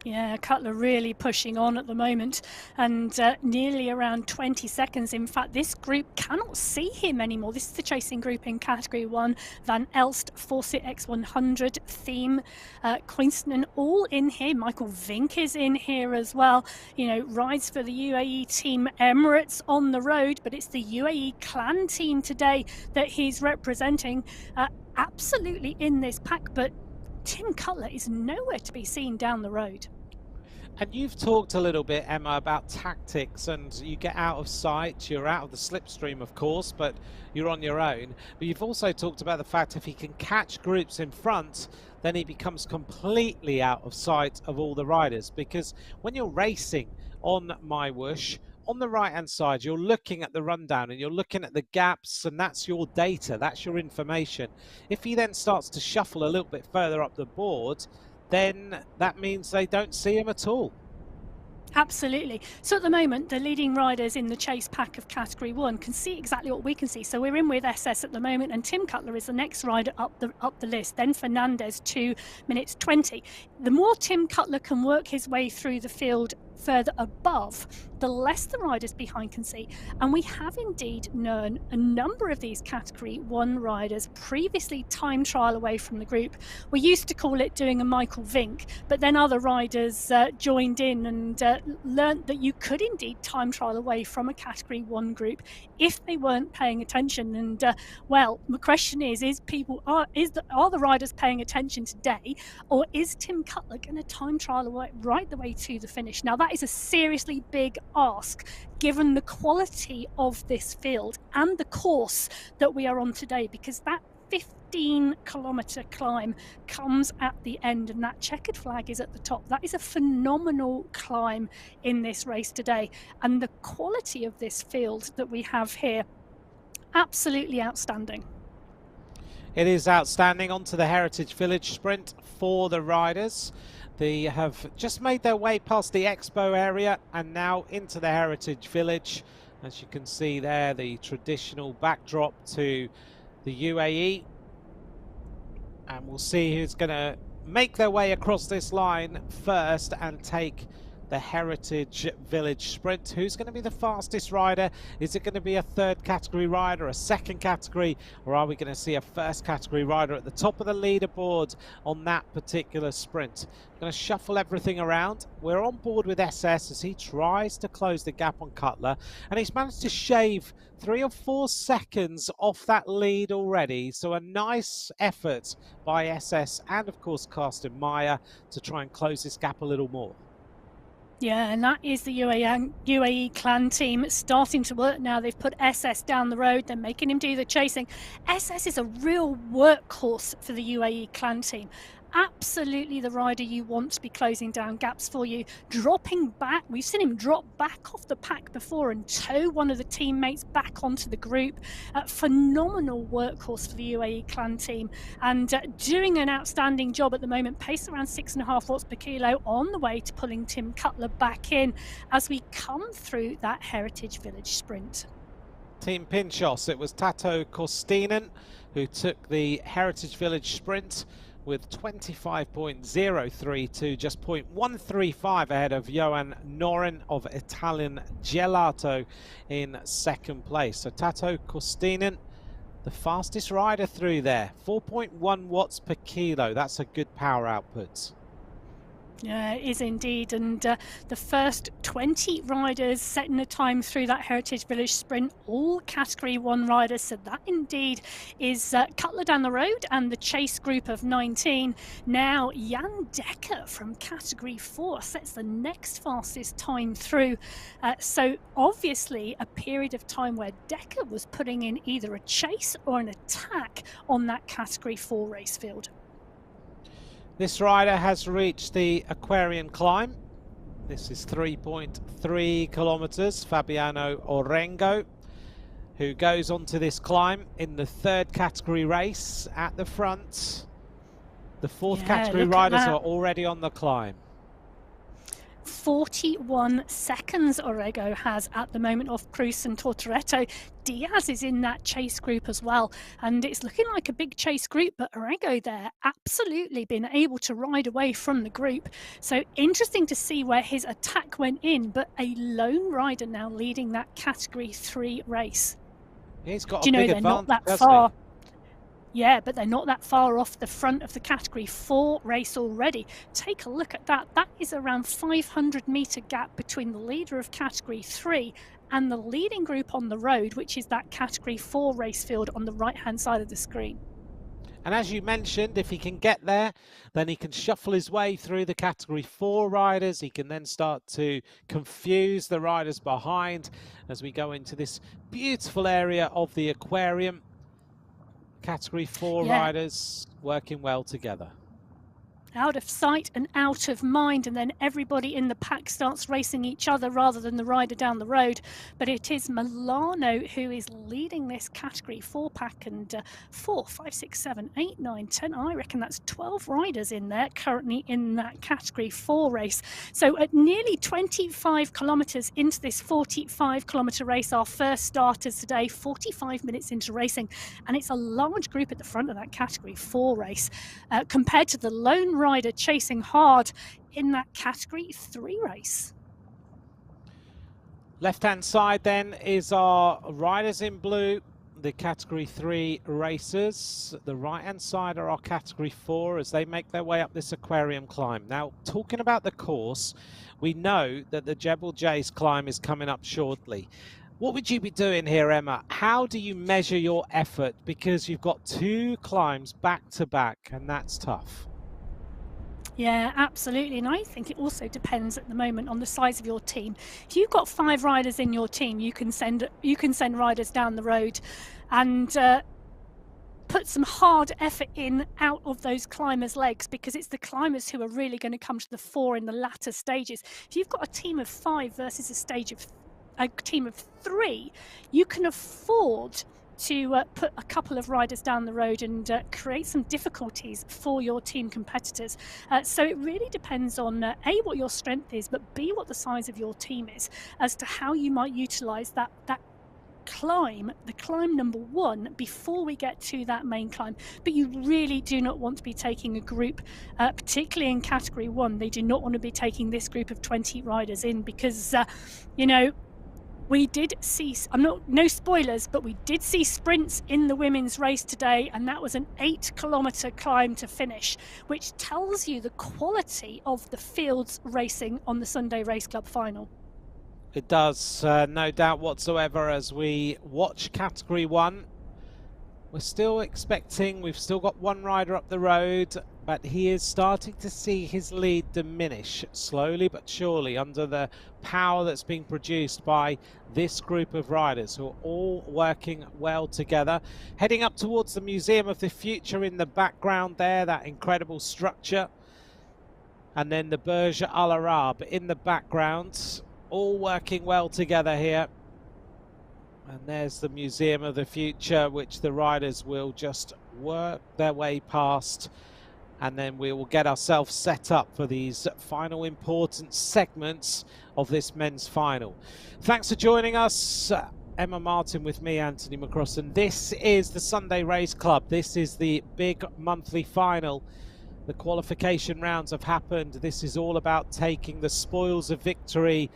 B: Yeah, Cutler really pushing on at the moment, and nearly around 20 seconds. In fact, this group cannot see him anymore. This is the chasing group in Category 1. Van Elst, Fawcett, X100, Thiem, Koinstenen, all in here. Michael Vink is in here as well. You know, rides for the UAE team Emirates on the road, but it's the UAE clan team today that he's representing. Absolutely in this pack, but Tim Cutler is nowhere to be seen down the road.
C: And you've talked a little bit, Emma, about tactics, and you get out of sight, you're out of the slipstream, of course, but you're on your own. But you've also talked about the fact if he can catch groups in front, then he becomes completely out of sight of all the riders. Because when you're racing on MyWhoosh, on the right hand side, you're looking at the rundown and you're looking at the gaps, and that's your data, that's your information. If he then starts to shuffle a little bit further up the board, then that means they don't see him at all.
B: Absolutely. So at the moment, the leading riders in the chase pack of Category 1 can see exactly what we can see. So we're in with SS at the moment, and Tim Cutler is the next rider up the list. Then Fernandez, 2 minutes 20. The more Tim Cutler can work his way through the field further above, the less the riders behind can see. And we have indeed known a number of these Category 1 riders previously time trial away from the group. We used to call it doing a Michael Vink, but then other riders joined in and learned that you could indeed time trial away from a Category 1 group if they weren't paying attention. And well, the question is are the riders paying attention today, or is Tim Cutler going to time trial away right the way to the finish? Now that is a seriously big ask given the quality of this field and the course that we are on today, because that 15-kilometre climb comes at the end and that checkered flag is at the top. That is a phenomenal climb in this race today, and the quality of this field that we have here, absolutely outstanding.
C: It is outstanding. Onto the Heritage Village sprint for the riders. They have just made their way past the expo area and now into the Heritage Village. As you can see there, the traditional backdrop to the UAE. And we'll see who's going to make their way across this line first and take the Heritage Village sprint. Who's going to be the fastest rider? Is it going to be a third category rider, a second category, or are we going to see a first category rider at the top of the leaderboard on that particular sprint? I'm going to shuffle everything around. We're on board with SS as he tries to close the gap on Cutler, and he's managed to shave 3 or 4 seconds off that lead already. So a nice effort by SS and of course Carsten Meyer to try and close this gap a little more.
B: Yeah, and that is the UAE clan team starting to work now. They've put SS down the road. They're making him do the chasing. SS is a real workhorse for the UAE clan team. Absolutely the rider you want to be closing down gaps for you. Dropping back, we've seen him drop back off the pack before and tow one of the teammates back onto the group. Phenomenal workhorse for the UAE clan team, and doing an outstanding job at the moment. Pace around 6.5 watts per kilo, on the way to pulling Tim Cutler back in as we come through that Heritage Village sprint.
C: Team Pinchos, it was Tato Kostinen who took the Heritage Village sprint with 25.032, just 0.135 ahead of Johan Noren of Italian Gelato in second place. So Tato Kostinen, the fastest rider through there, 4.1 watts per kilo. That's a good power output.
B: Yeah, it is indeed, and the first 20 riders setting the time through that Heritage Village sprint, all Category 1 riders, so that indeed is Cutler down the road and the chase group of 19. Now Jan Dekker from Category 4 sets the next fastest time through, so obviously a period of time where Dekker was putting in either a chase or an attack on that Category 4 race field.
C: This rider has reached the Aquarium climb. This is 3.3 kilometers. Fabiano Orengo, who goes onto this climb in the third category race at the front. The fourth category riders are already on the climb.
B: 41 seconds Orego has at the moment off Cruz and Tortoretto. Diaz is in that chase group as well, and it's looking like a big chase group, but Orego there absolutely been able to ride away from the group. So interesting to see where his attack went in, but a lone rider now leading that Category 3 race.
C: He's got
B: a big advantage, not that far. Yeah, but they're not that far off the front of the Category 4 race already. Take a look at that. That is around 500-metre gap between the leader of Category 3 and the leading group on the road, which is that Category 4 race field on the right-hand side of the screen.
C: And as you mentioned, if he can get there, then he can shuffle his way through the Category 4 riders. He can then start to confuse the riders behind as we go into this beautiful area of the aquarium. Category 4 riders working well together.
B: Out of sight and out of mind, and then everybody in the pack starts racing each other rather than the rider down the road. But it is Milano who is leading this Category 4 pack, and 4, 5, 6, 7, 8, 9, 10. I reckon that's 12 riders in there currently in that Category 4 race. So at nearly 25 kilometres into this 45-kilometre race, our first starters today, 45 minutes into racing, and it's a large group at the front of that Category 4 race compared to the lone rider chasing hard in that Category 3 race.
C: Left-hand side then is our riders in blue, the Category 3 racers. The right-hand side are our Category 4 as they make their way up this aquarium climb. Now, talking about the course, we know that the Jebel Jais climb is coming up shortly. What would you be doing here, Emma? How do you measure your effort? Because you've got 2 climbs back to back, and that's tough.
B: Yeah, absolutely. And I think it also depends at the moment on the size of your team. If you've got 5 riders in your team, you can send riders down the road and put some hard effort in out of those climbers' legs, because it's the climbers who are really going to come to the fore in the latter stages. If you've got a team of 5 versus a team of 3, you can afford to put a couple of riders down the road and create some difficulties for your team competitors. So it really depends on A, what your strength is, but B, what the size of your team is, as to how you might utilise that climb, the climb number 1, before we get to that main climb. But you really do not want to be taking a group, particularly in Category 1, they do not want to be taking this group of 20 riders in, because, you know, we did see, no spoilers, but we did see sprints in the women's race today, and that was an 8-kilometre climb to finish, which tells you the quality of the fields racing on the Sunday Race Club final.
C: It does, no doubt whatsoever. As we watch Category 1, we're still expecting, we've still got 1 rider up the road, but he is starting to see his lead diminish slowly but surely under the power that's being produced by this group of riders who are all working well together. Heading up towards the Museum of the Future in the background there, that incredible structure. And then the Burj Al Arab in the background, all working well together here. And there's the Museum of the Future, which the riders will just work their way past. And then we will get ourselves set up for these final important segments of this men's final. Thanks for joining us. Emma Martin with me, Anthony McCrossan. This is the Sunday Race Club. This is the big monthly final. The qualification rounds have happened. This is all about taking the spoils of victory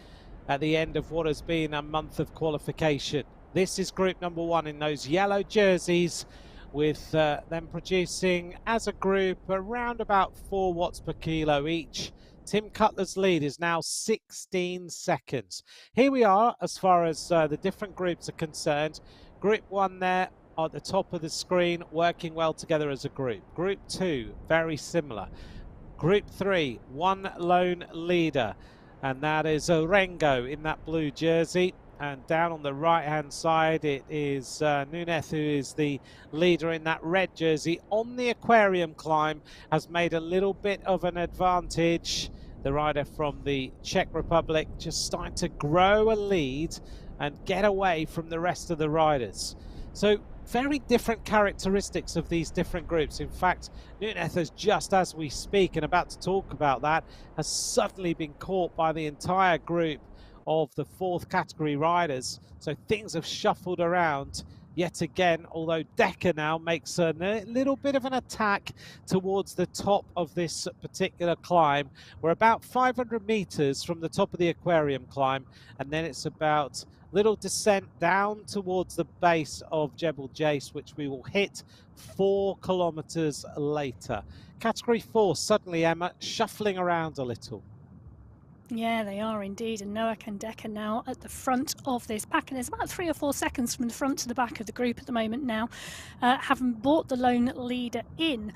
C: at the end of what has been a month of qualification. This is group number 1 in those yellow jerseys, with them producing as a group around about 4 watts per kilo each. Tim Cutler's lead is now 16 seconds. Here we are as far as the different groups are concerned. Group 1 there at the top of the screen, working well together as a group. Group 2, very similar. Group 3, 1 lone leader, and that is Orengo in that blue jersey. And down on the right-hand side, it is Núñez, who is the leader in that red jersey. On the aquarium climb, has made a little bit of an advantage. The rider from the Czech Republic just starting to grow a lead and get away from the rest of the riders. So very different characteristics of these different groups. In fact, Núñez has, just as we speak and about to talk about that, has suddenly been caught by the entire group of the 4th category riders. So things have shuffled around yet again, although Decker now makes a little bit of an attack towards the top of this particular climb. We're about 500 meters from the top of the aquarium climb, and then it's about little descent down towards the base of Jebel Jais, which we will hit 4 kilometers later. Category 4 suddenly, Emma, shuffling around a little.
B: Yeah, they are indeed. And Noah and Decker now at the front of this pack. And there's about 3 or 4 seconds from the front to the back of the group at the moment now, having brought the lone leader in.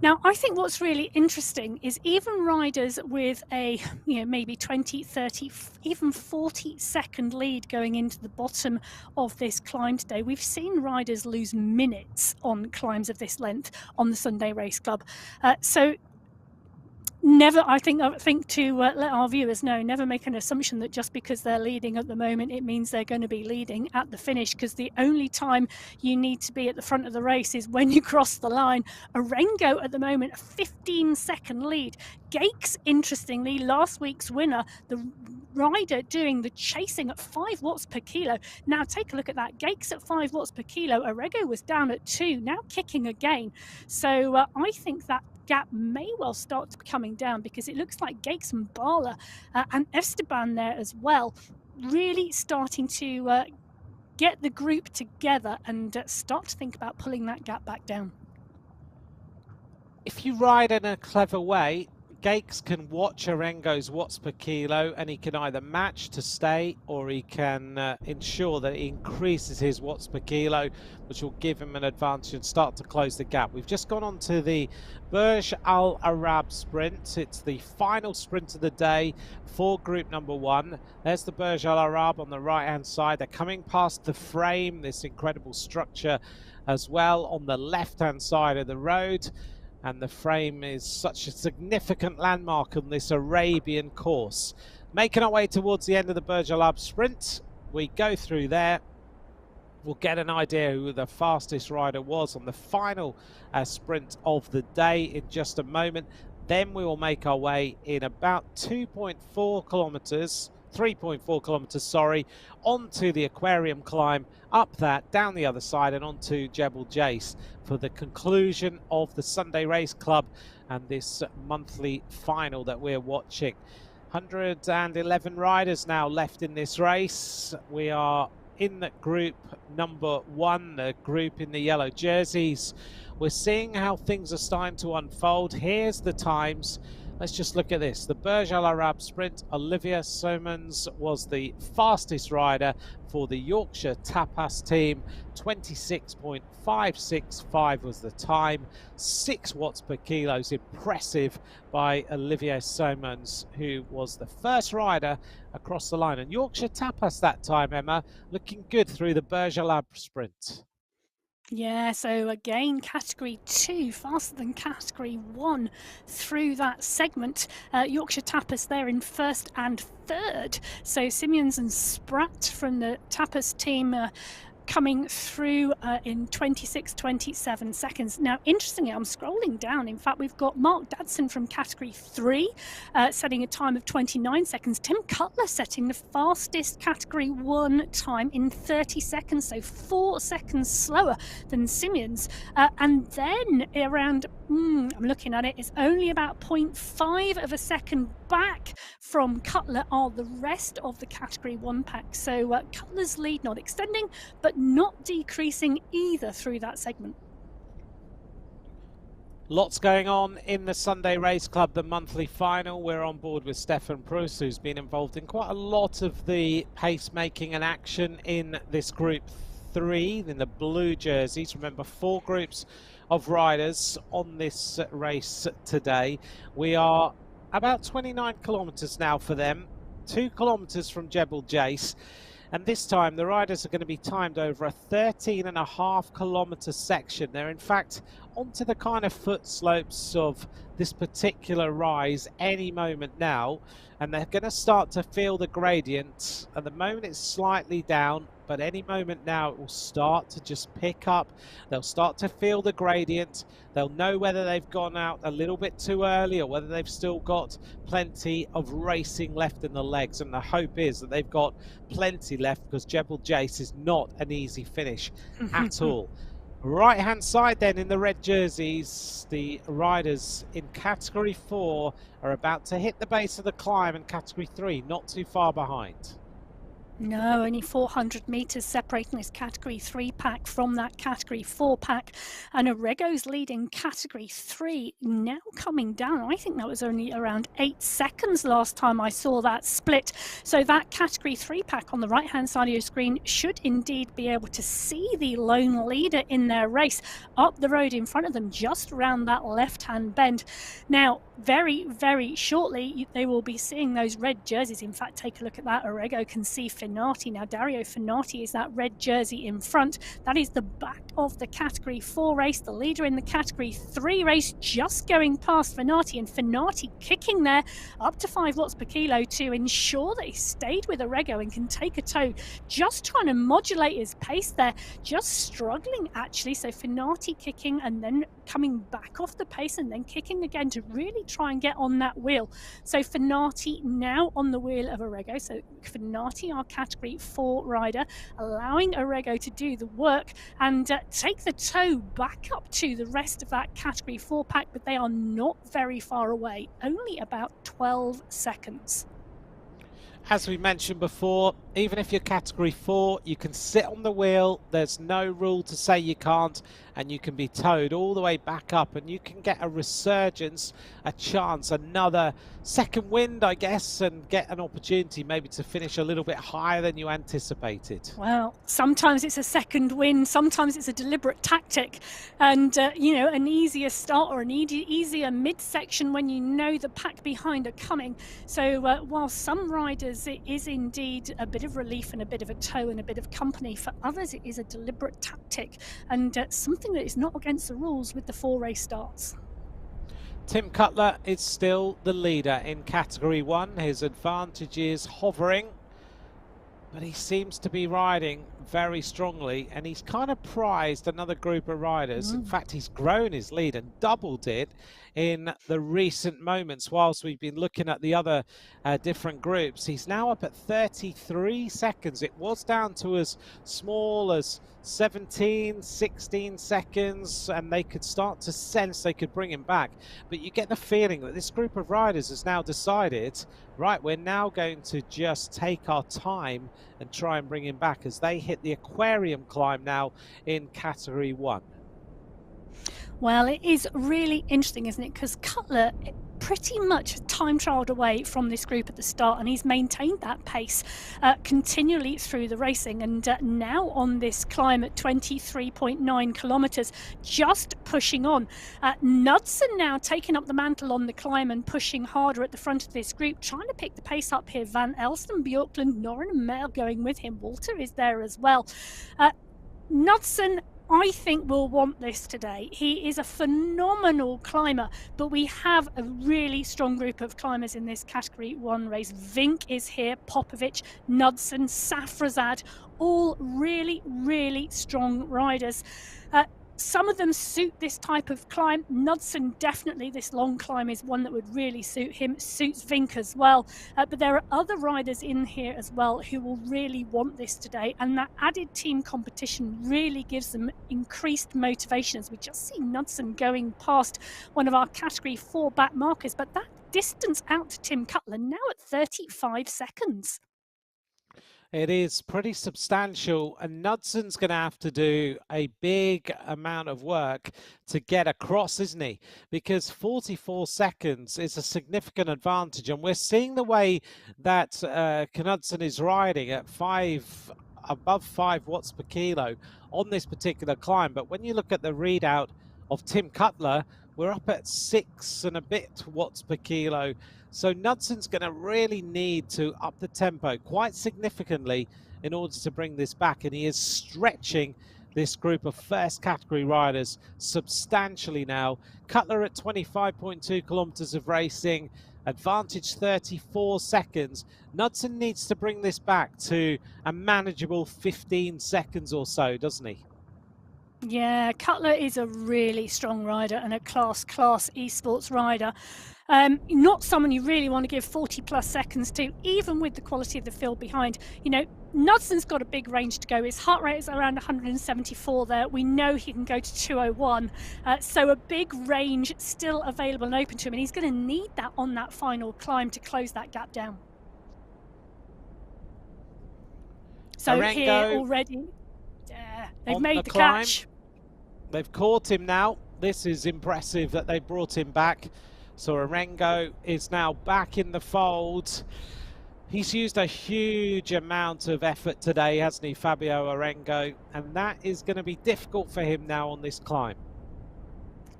B: Now, I think what's really interesting is even riders with a, maybe 20, 30, even 40-second lead going into the bottom of this climb today. We've seen riders lose minutes on climbs of this length on the Sunday Race Club. So never, I think to let our viewers know, never make an assumption that just because they're leading at the moment, it means they're going to be leading at the finish, because the only time you need to be at the front of the race is when you cross the line. Orengo at the moment, a 15-second lead. Gakes, interestingly, last week's winner, the rider doing the chasing at 5 watts per kilo. Now take a look at that. Gakes at 5 watts per kilo. Orengo was down at 2, now kicking again. So I think that gap may well start coming down, because it looks like Gakes and Bala and Esteban there as well, really starting to get the group together and start to think about pulling that gap back down.
C: If you ride in a clever way, Gakes can watch Orengo's watts per kilo, and he can either match to stay, or he can ensure that he increases his watts per kilo, which will give him an advantage and start to close the gap. We've just gone on to the Burj Al Arab sprint. It's the final sprint of the day for group number 1. There's the Burj Al Arab on the right hand side. They're coming past the frame, this incredible structure as well, on the left hand side of the road. And the frame is such a significant landmark on this Arabian course. Making our way towards the end of the Burj Al Arab sprint. We go through there. We'll get an idea who the fastest rider was on the final sprint of the day in just a moment. Then we will make our way in about 2.4 kilometers, 3.4 kilometers, sorry, onto the aquarium climb, up that, down the other side, and onto Jebel Jais for the conclusion of the Sunday Race Club and this monthly final that we're watching. 111 riders now left in this race. We are in the group number 1, the group in the yellow jerseys. We're seeing how things are starting to unfold. Here's the times. Let's just look at this. The Burj Al Arab sprint, Olivia Somans was the fastest rider for the Yorkshire Tapas team. 26.565 was the time. 6 watts per kilo is impressive by Olivia Somans, who was the first rider across the line. And Yorkshire Tapas that time, Emma, looking good through the Burj Al Arab sprint.
B: Yeah, so again, category 2, faster than category 1 through that segment. Yorkshire Tapas there in first and third. So Simeons and Spratt from the Tapas team coming through in 26-27 seconds. Now, interestingly, I'm scrolling down. In fact, we've got Mark Dadson from category 3 setting a time of 29 seconds. Tim Cutler setting the fastest category 1 time in 30 seconds, so 4 seconds slower than Simeons. And then around, I'm looking at it, it's only about 0.5 of a second back from Cutler are the rest of the category 1 pack. So Cutler's lead not extending, but not decreasing either through that segment.
C: Lots going on in the Sunday Race Club, the monthly final. We're on board with Stefan Prus, who's been involved in quite a lot of the pacemaking and action in this Group 3, in the blue jerseys. Remember, 4 groups of riders on this race today. We are about 29 kilometres now for them, 2 kilometres from Jebel Jais. And this time the riders are going to be timed over a 13.5 kilometre section. They're in fact onto the kind of foot slopes of this particular rise any moment now, and they're going to start to feel the gradient. At the moment it's slightly down, but any moment now it will start to just pick up. They'll start to feel the gradient. They'll know whether they've gone out a little bit too early or whether they've still got plenty of racing left in the legs. And the hope is that they've got plenty left, because Jebel Jais is not an easy finish at all. Right hand side then in the red jerseys, the riders in category 4 are about to hit the base of the climb, and category 3 not too far behind.
B: No, only 400 metres separating this Category 3 pack from that Category 4 pack. And Orego's leading Category 3 now coming down. I think that was only around 8 seconds last time I saw that split. So that Category 3 pack on the right-hand side of your screen should indeed be able to see the lone leader in their race up the road in front of them, just around that left-hand bend. Now, very, very shortly, they will be seeing those red jerseys. In fact, take a look at that. Orego can see Finati. Now, Dario Finati is that red jersey in front. That is the back of the Category 4 race. The leader in the Category 3 race just going past Finati, and Finati kicking there up to 5 watts per kilo to ensure that he stayed with Orego and can take a tow. Just trying to modulate his pace there, just struggling actually. So Finati kicking and then coming back off the pace and then kicking again to really try and get on that wheel. So Finati now on the wheel of Orego. So Finati, our Category 4 rider, allowing Orego to do the work and take the tow back up to the rest of that Category 4 pack, but they are not very far away, only about 12 seconds.
C: As we mentioned before, even if you're Category 4, you can sit on the wheel. There's no rule to say you can't, and you can be towed all the way back up, and you can get a resurgence, a chance, another second wind, I guess, and get an opportunity maybe to finish a little bit higher than you anticipated.
B: Well, sometimes it's a second wind, sometimes it's a deliberate tactic, and you know, an easier start or an easier midsection when you know the pack behind are coming. So while some riders it is indeed a bit of relief and a bit of a tow and a bit of company, for others it is a deliberate tactic and something that is not against the rules with the 4 race starts.
C: Tim Cutler is still the leader in Category 1. His advantage is hovering, but he seems to be riding very strongly, and he's kind of prized another group of riders. In fact, he's grown his lead and doubled it in the recent moments whilst we've been looking at the other different groups. He's now up at 33 seconds. It was down to as small as 17, 16 seconds, and they could start to sense they could bring him back. But you get the feeling that this group of riders has now decided, right, we're now going to just take our time and try and bring him back as they hit the aquarium climb now in Category 1.
B: Well, it is really interesting, isn't it? Because Cutler pretty much time trialled away from this group at the start, and he's maintained that pace continually through the racing, and now on this climb at 23.9 kilometers, just pushing on. Knudsen now taking up the mantle on the climb and pushing harder at the front of this group, trying to pick the pace up here. Van Elston, Bjorklund, Noren and Mel going with him. Walter is there as well. Knudsen, I think, will want this today. He is a phenomenal climber, but we have a really strong group of climbers in this Category 1 race. Vink is here, Popovic, Knudsen, Safrazad, all really, really strong riders. Some of them suit this type of climb. Knudsen, definitely, this long climb is one that would really suit him. Suits Vink as well. But there are other riders in here as well who will really want this today. And that added team competition really gives them increased motivation, as we just see Knudsen going past one of our Category 4 back markers. But that distance out to Tim Cutler now at 35 seconds.
C: It is pretty substantial, and Knudsen's going to have to do a big amount of work to get across, isn't he? Because 44 seconds is a significant advantage, and we're seeing the way that Knudsen is riding at above 5 watts per kilo on this particular climb. But when you look at the readout of Tim Cutler, we're up at 6 and a bit watts per kilo. So Knudsen's going to really need to up the tempo quite significantly in order to bring this back. And he is stretching this group of first category riders substantially now. Cutler at 25.2 kilometers of racing, advantage 34 seconds. Knudsen needs to bring this back to a manageable 15 seconds or so, doesn't he?
B: Yeah, Cutler is a really strong rider and a class esports rider. Not someone you really want to give 40 plus seconds to, even with the quality of the field behind. You know, Knudsen's got a big range to go. His heart rate is around 174 there. We know he can go to 201. So a big range still available and open to him, and he's going to need that on that final climb to close that gap down. So
C: Orengo
B: here already, they've made the catch.
C: They've caught him now. This is impressive that they brought him back. So Orengo is now back in the fold. He's used a huge amount of effort today, hasn't he, Fabio Orengo? And that is going to be difficult for him now on this climb.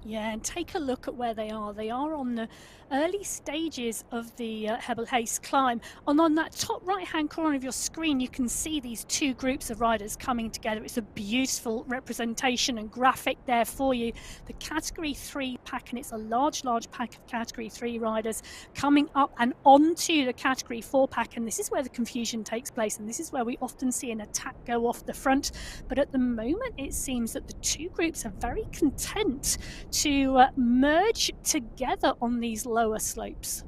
B: Yeah, and take a look at where they are. They are on the early stages of the Jebel Jais climb. And on that top right-hand corner of your screen, you can see these two groups of riders coming together. It's a beautiful representation and graphic there for you. The Category 3 pack, and it's a large pack of Category 3 riders coming up and onto the Category 4 pack. And this is where the confusion takes place. And this is where we often see an attack go off the front. But at the moment, it seems that the two groups are very content to merge together on these lower slopes.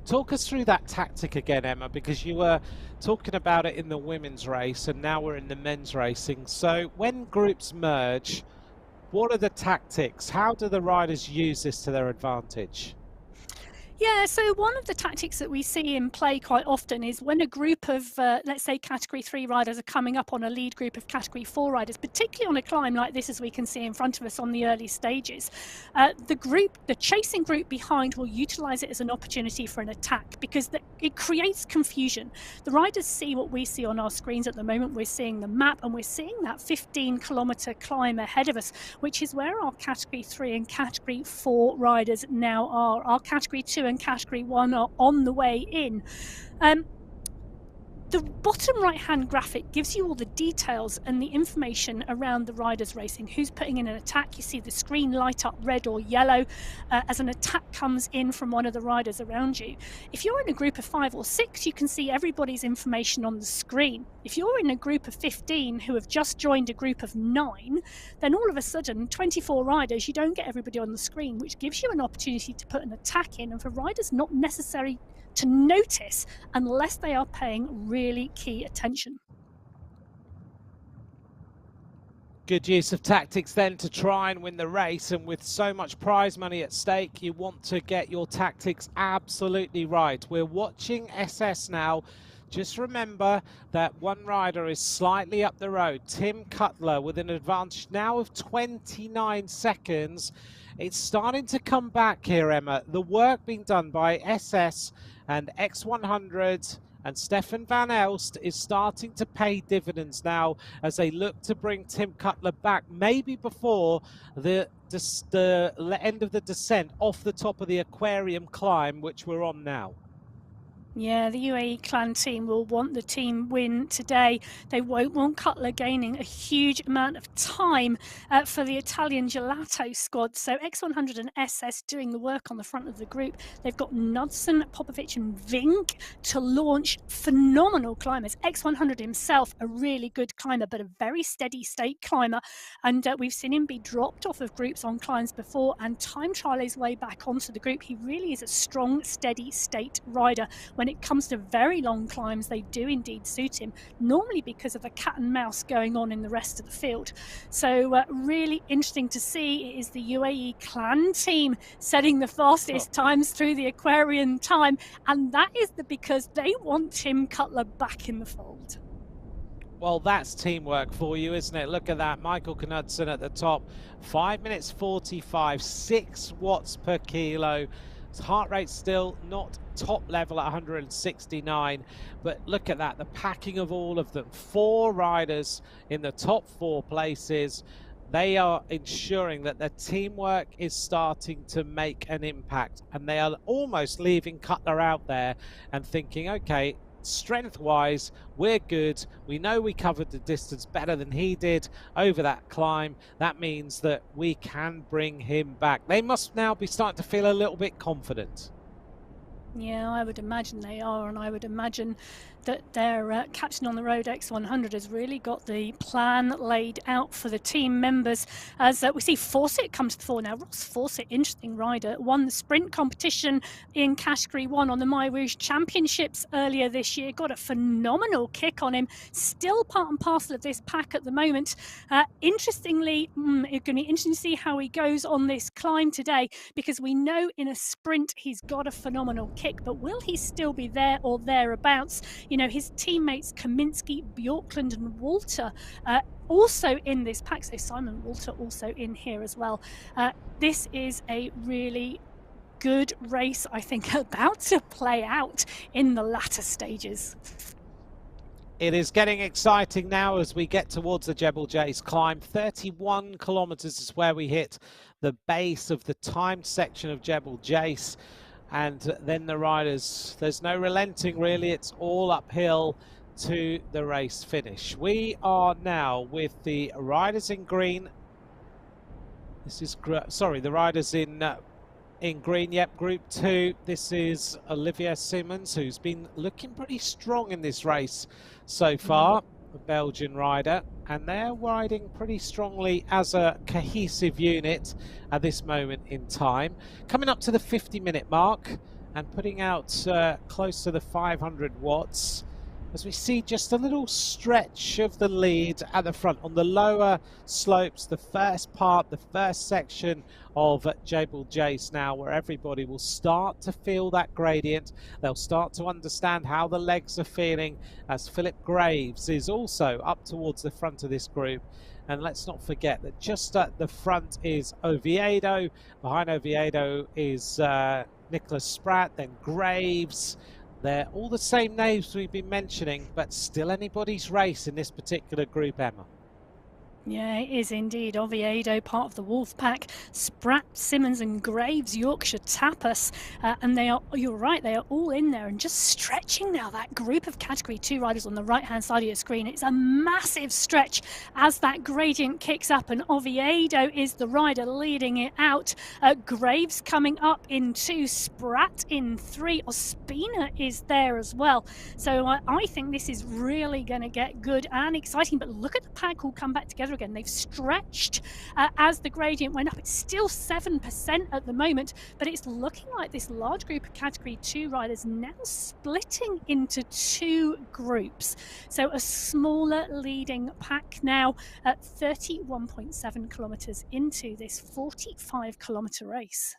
C: Talk us through that tactic again, Emma, because you were talking about it in the women's race and now we're in the men's racing. So when groups merge, what are the tactics? How do the riders use this to their advantage?
B: Yeah, so one of the tactics that we see in play quite often is when a group of, let's say, Category 3 riders are coming up on a lead group of Category 4 riders, particularly on a climb like this, as we can see in front of us on the early stages, the chasing group behind will utilise it as an opportunity for an attack because it creates confusion. The riders see what we see on our screens at the moment. We're seeing the map and we're seeing that 15-kilometre climb ahead of us, which is where our Category 3 and Category 4 riders now are. Our Category 2 and Category 1 are on the way in. The bottom right-hand graphic gives you all the details and the information around the riders racing, who's putting in an attack. You see the screen light up red or yellow as an attack comes in from one of the riders around you. If you're in a group of 5 or 6, you can see everybody's information on the screen. If you're in a group of 15 who have just joined a group of 9, then all of a sudden, 24 riders, you don't get everybody on the screen, which gives you an opportunity to put an attack in, and for riders not necessarily to notice unless they are paying really key attention.
C: Good use of tactics then to try and win the race, and with so much prize money at stake, you want to get your tactics absolutely right. We're watching SS now. Just remember that one rider is slightly up the road, Tim Cutler, with an advantage now of 29 seconds. It's starting to come back here, Emma. The work being done by SS and X100 and Stefan van Elst is starting to pay dividends now as they look to bring Tim Cutler back, maybe before the end of the descent off the top of the aquarium climb, which we're on now.
B: Yeah, the UAE clan team will want the team win today. They won't want Cutler gaining a huge amount of time for the Italian Gelato squad. So X100 and SS doing the work on the front of the group. They've got Knudsen, Popovic and Vink to launch phenomenal climbers. X100 himself, a really good climber, but a very steady state climber. And we've seen him be dropped off of groups on climbs before and time trial his way back onto the group. He really is a strong, steady state rider. When it comes to very long climbs, they do indeed suit him, normally because of the cat and mouse going on in the rest of the field. So really interesting to see. It is the UAE clan team setting the fastest times through the aquarium time, and that is because they want Tim Cutler back in the fold.
C: Well, that's teamwork for you, isn't it? Look at that. Michael Knudsen at the top, 5 minutes 45, 6 watts per kilo. His heart rate still not top level at 169, but look at that, the packing of all of them. 4 riders in the top 4 places. They are ensuring that their teamwork is starting to make an impact, and they are almost leaving Cutler out there and thinking, okay, strength-wise, we're good. We know we covered the distance better than he did over that climb. That means that we can bring him back. They must now be starting to feel a little bit confident.
B: Yeah, I would imagine they are, and I would imagine that their captain on the road, X100, has really got the plan laid out for the team members. As we see Fawcett come to the fore now. Ross Fawcett, interesting rider, won the sprint competition in Category 1 on the MyWhoosh Championships earlier this year. Got a phenomenal kick on him. Still part and parcel of this pack at the moment. Interestingly, it's going to be interesting to see how he goes on this climb today, because we know in a sprint he's got a phenomenal kick, but will he still be there or thereabouts? You know, his teammates Kaminsky, Bjorklund and Walter also in this pack. So Simon Walter also in here as well. This is a really good race, I think, about to play out in the latter stages.
C: It is getting exciting now as we get towards the Jebel Jais climb. 31 kilometers is where we hit the base of the timed section of Jebel Jais. And then the riders, there's no relenting really, it's all uphill to the race finish. We are now with the riders in green. This is, sorry, the riders in green, yep, Group 2. This is Olivier Simmons, who's been looking pretty strong in this race so far, a Belgian rider, and they're riding pretty strongly as a cohesive unit at this moment in time. Coming up to the 50-minute mark and putting out close to the 500 watts. As we see just a little stretch of the lead at the front on the lower slopes, the first part, the first section of Jebel Jais now, where everybody will start to feel that gradient. They'll start to understand how the legs are feeling, as Philip Graves is also up towards the front of this group. And let's not forget that just at the front is Oviedo. Behind Oviedo is Nicholas Spratt, then Graves. They're all the same names we've been mentioning, but still anybody's race in this particular group, Emma.
B: Yeah, it is indeed. Oviedo, part of the Wolf Pack. Spratt, Simmons and Graves, Yorkshire Tapas. And they are, you're right, they are all in there and just stretching now. That group of Category 2 riders on the right-hand side of your screen. It's a massive stretch as that gradient kicks up, and Oviedo is the rider leading it out. Graves coming up in 2, Spratt in 3. Ospina is there as well. So I think this is really going to get good and exciting. But look at the pack all come back together again. They've stretched as the gradient went up. It's still 7% at the moment, but it's looking like this large group of Category 2 riders now splitting into 2 groups. So a smaller leading pack now at 31.7 kilometres into this 45-kilometre race.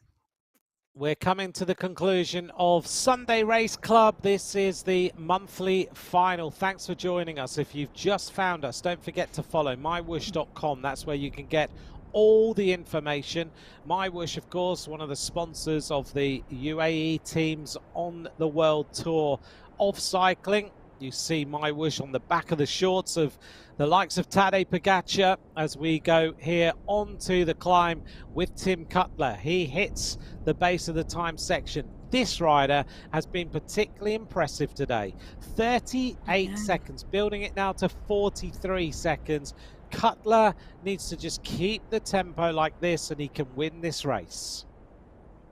C: We're coming to the conclusion of Sunday Race Club. This is the monthly final. Thanks for joining us. If you've just found us, don't forget to follow MyWhoosh.com. That's where you can get all the information. MyWhoosh, of course, one of the sponsors of the UAE teams on the World Tour of Cycling. You see MyWhoosh on the back of the shorts of the likes of Tadej Pogacar as we go here onto the climb with Tim Cutler. He hits the base of the time section. This rider has been particularly impressive today. 38 seconds, building it now to 43 seconds. Cutler needs to just keep the tempo like this and he can win this race.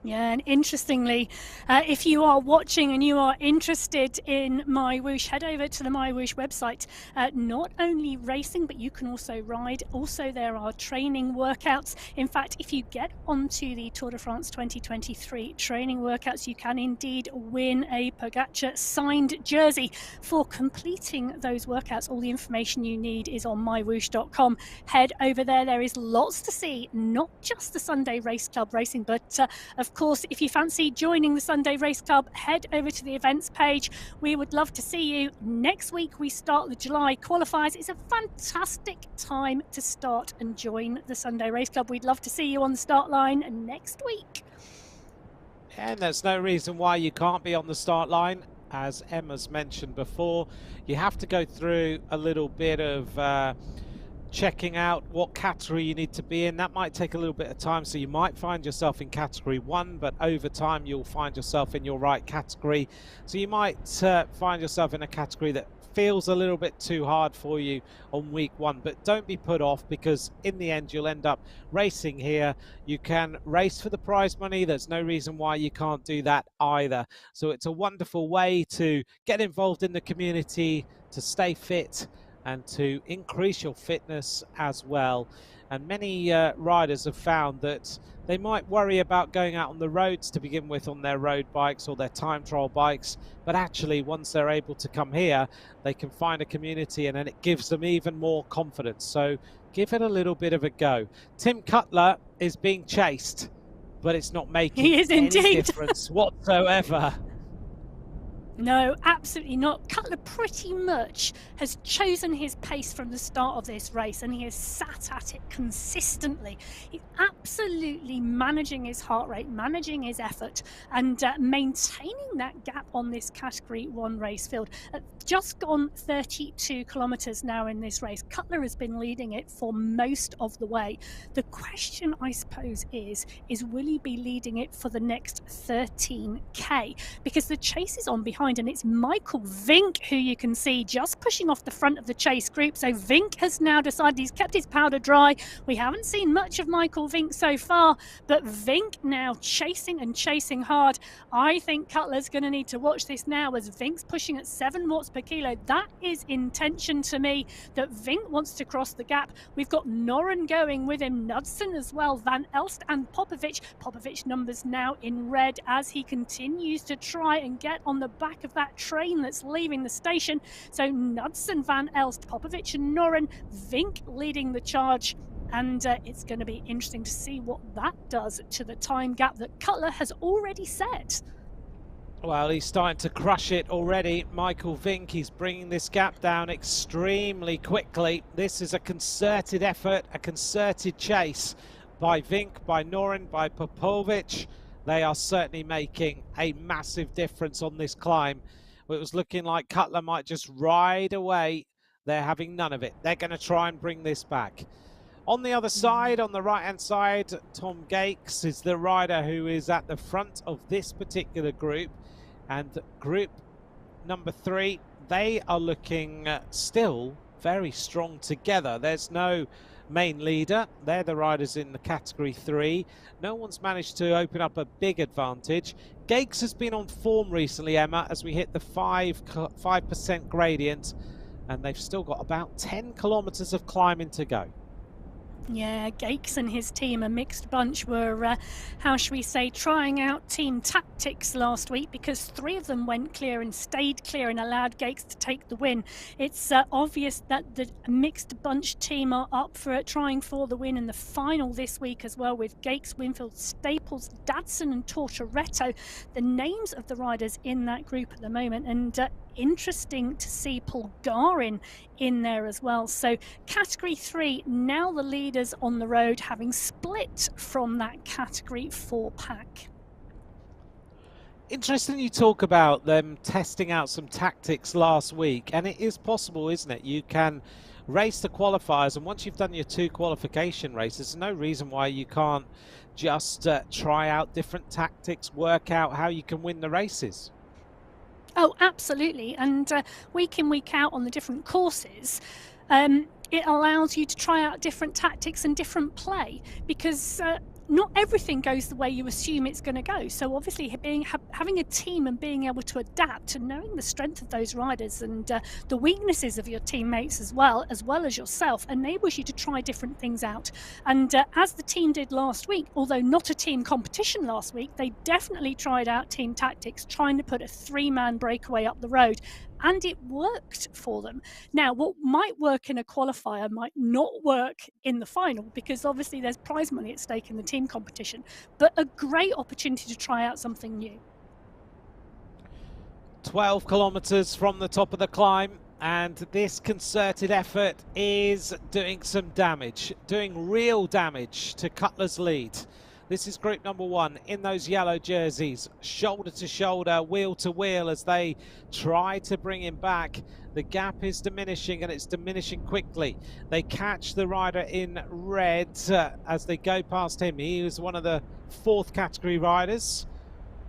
B: Yeah, and interestingly, if you are watching and you are interested in MyWhoosh, head over to the MyWhoosh website. Not only racing, but you can also ride. Also, there are training workouts. In fact, if you get onto the Tour de France 2023 training workouts, you can indeed win a Pogacar signed jersey for completing those workouts. All the information you need is on mywhoosh.com. Head over there. There is lots to see, not just the Sunday Race Club racing, but of course, if you fancy joining the Sunday Race Club, head over to the events page. We would love to see you. Next week, we start the July qualifiers. It's a fantastic time to start and join the Sunday Race Club. We'd love to see you on the start line next week.
C: And there's no reason why you can't be on the start line. As Emma's mentioned before, you have to go through a little bit of checking out what category you need to be in. That might take a little bit of time, so you might find yourself in category 1, but over time you'll find yourself in your right category. So you might find yourself in a category that feels a little bit too hard for you on week 1, but don't be put off, because in the end you'll end up racing here. You can race for the prize money. There's no reason why you can't do that either. So it's a wonderful way to get involved in the community, to stay fit and to increase your fitness as well. And many riders have found that they might worry about going out on the roads to begin with on their road bikes or their time trial bikes, but actually once they're able to come here, they can find a community and then it gives them even more confidence. So give it a little bit of a go. Tim Cutler is being chased, but it's not making any difference whatsoever.
B: No, absolutely not. Cutler pretty much has chosen his pace from the start of this race, and he has sat at it consistently. He's absolutely managing his heart rate, managing his effort, and maintaining that gap on this Category 1 race field. Just gone 32 kilometres now in this race. Cutler has been leading it for most of the way. The question, I suppose, is will he be leading it for the next 13k? Because the chase is on behind, and it's Michael Vink who you can see just pushing off the front of the chase group. So Vink has now decided he's kept his powder dry. We haven't seen much of Michael Vink so far, but Vink now chasing and chasing hard. I think Cutler's going to need to watch this now as Vink's pushing at 7 watts per kilo. That is intention to me, that Vink wants to cross the gap. We've got Noren going with him, Knudsen as well, Van Elst and Popovic. Popovic numbers now in red as he continues to try and get on the back of that train that's leaving the station. So Knudsen, Van Elst, Popovic and Noren, Vink leading the charge. And it's going to be interesting to see what that does to the time gap that Cutler has already set.
C: Well, he's starting to crush it already. Michael Vink, he's bringing this gap down extremely quickly. This is a concerted effort, a concerted chase by Vink, by Noren, by Popovic. They are certainly making a massive difference on this climb. It was looking like Cutler might just ride away. They're having none of it. They're going to try and bring this back. On the other side, on the right-hand side, Tom Gates is the rider who is at the front of this particular group. And group number 3, they are looking still very strong together. There's no main leader. They're the riders in the Category 3. No one's managed to open up a big advantage. Gates has been on form recently, Emma, as we hit the 5% gradient. And they've still got about 10 kilometres of climbing to go.
B: Yeah, Gates and his team, a mixed bunch, were, how shall we say, trying out team tactics last week, because 3 of them went clear and stayed clear and allowed Gates to take the win. It's obvious that the mixed bunch team are up for it, trying for the win in the final this week as well, with Gates, Winfield, Staples, Dadson and Tortoretto, the names of the riders in that group at the moment. And interesting to see Pulgarin in there as well. So Category 3, now the leaders on the road, having split from that Category 4 pack.
C: Interesting you talk about them testing out some tactics last week, and it is possible, isn't it? You can race the qualifiers, and once you've done your 2 qualification races, there's no reason why you can't just try out different tactics, work out how you can win the races.
B: Oh, absolutely. And week in, week out on the different courses, it allows you to try out different tactics and different play, because not everything goes the way you assume it's going to go. So obviously having a team and being able to adapt and knowing the strength of those riders and the weaknesses of your teammates as well as yourself, enables you to try different things out. And as the team did last week, although not a team competition last week, they definitely tried out team tactics, trying to put a 3-man breakaway up the road. And it worked for them. Now, what might work in a qualifier might not work in the final, because obviously there's prize money at stake in the team competition, but a great opportunity to try out something new.
C: 12 kilometres from the top of the climb, and this concerted effort is doing some damage, doing real damage to Cutler's lead. This is group number 1 in those yellow jerseys, shoulder to shoulder, wheel to wheel, as they try to bring him back. The gap is diminishing, and it's diminishing quickly. They catch the rider in red as they go past him. He was one of the 4th category riders.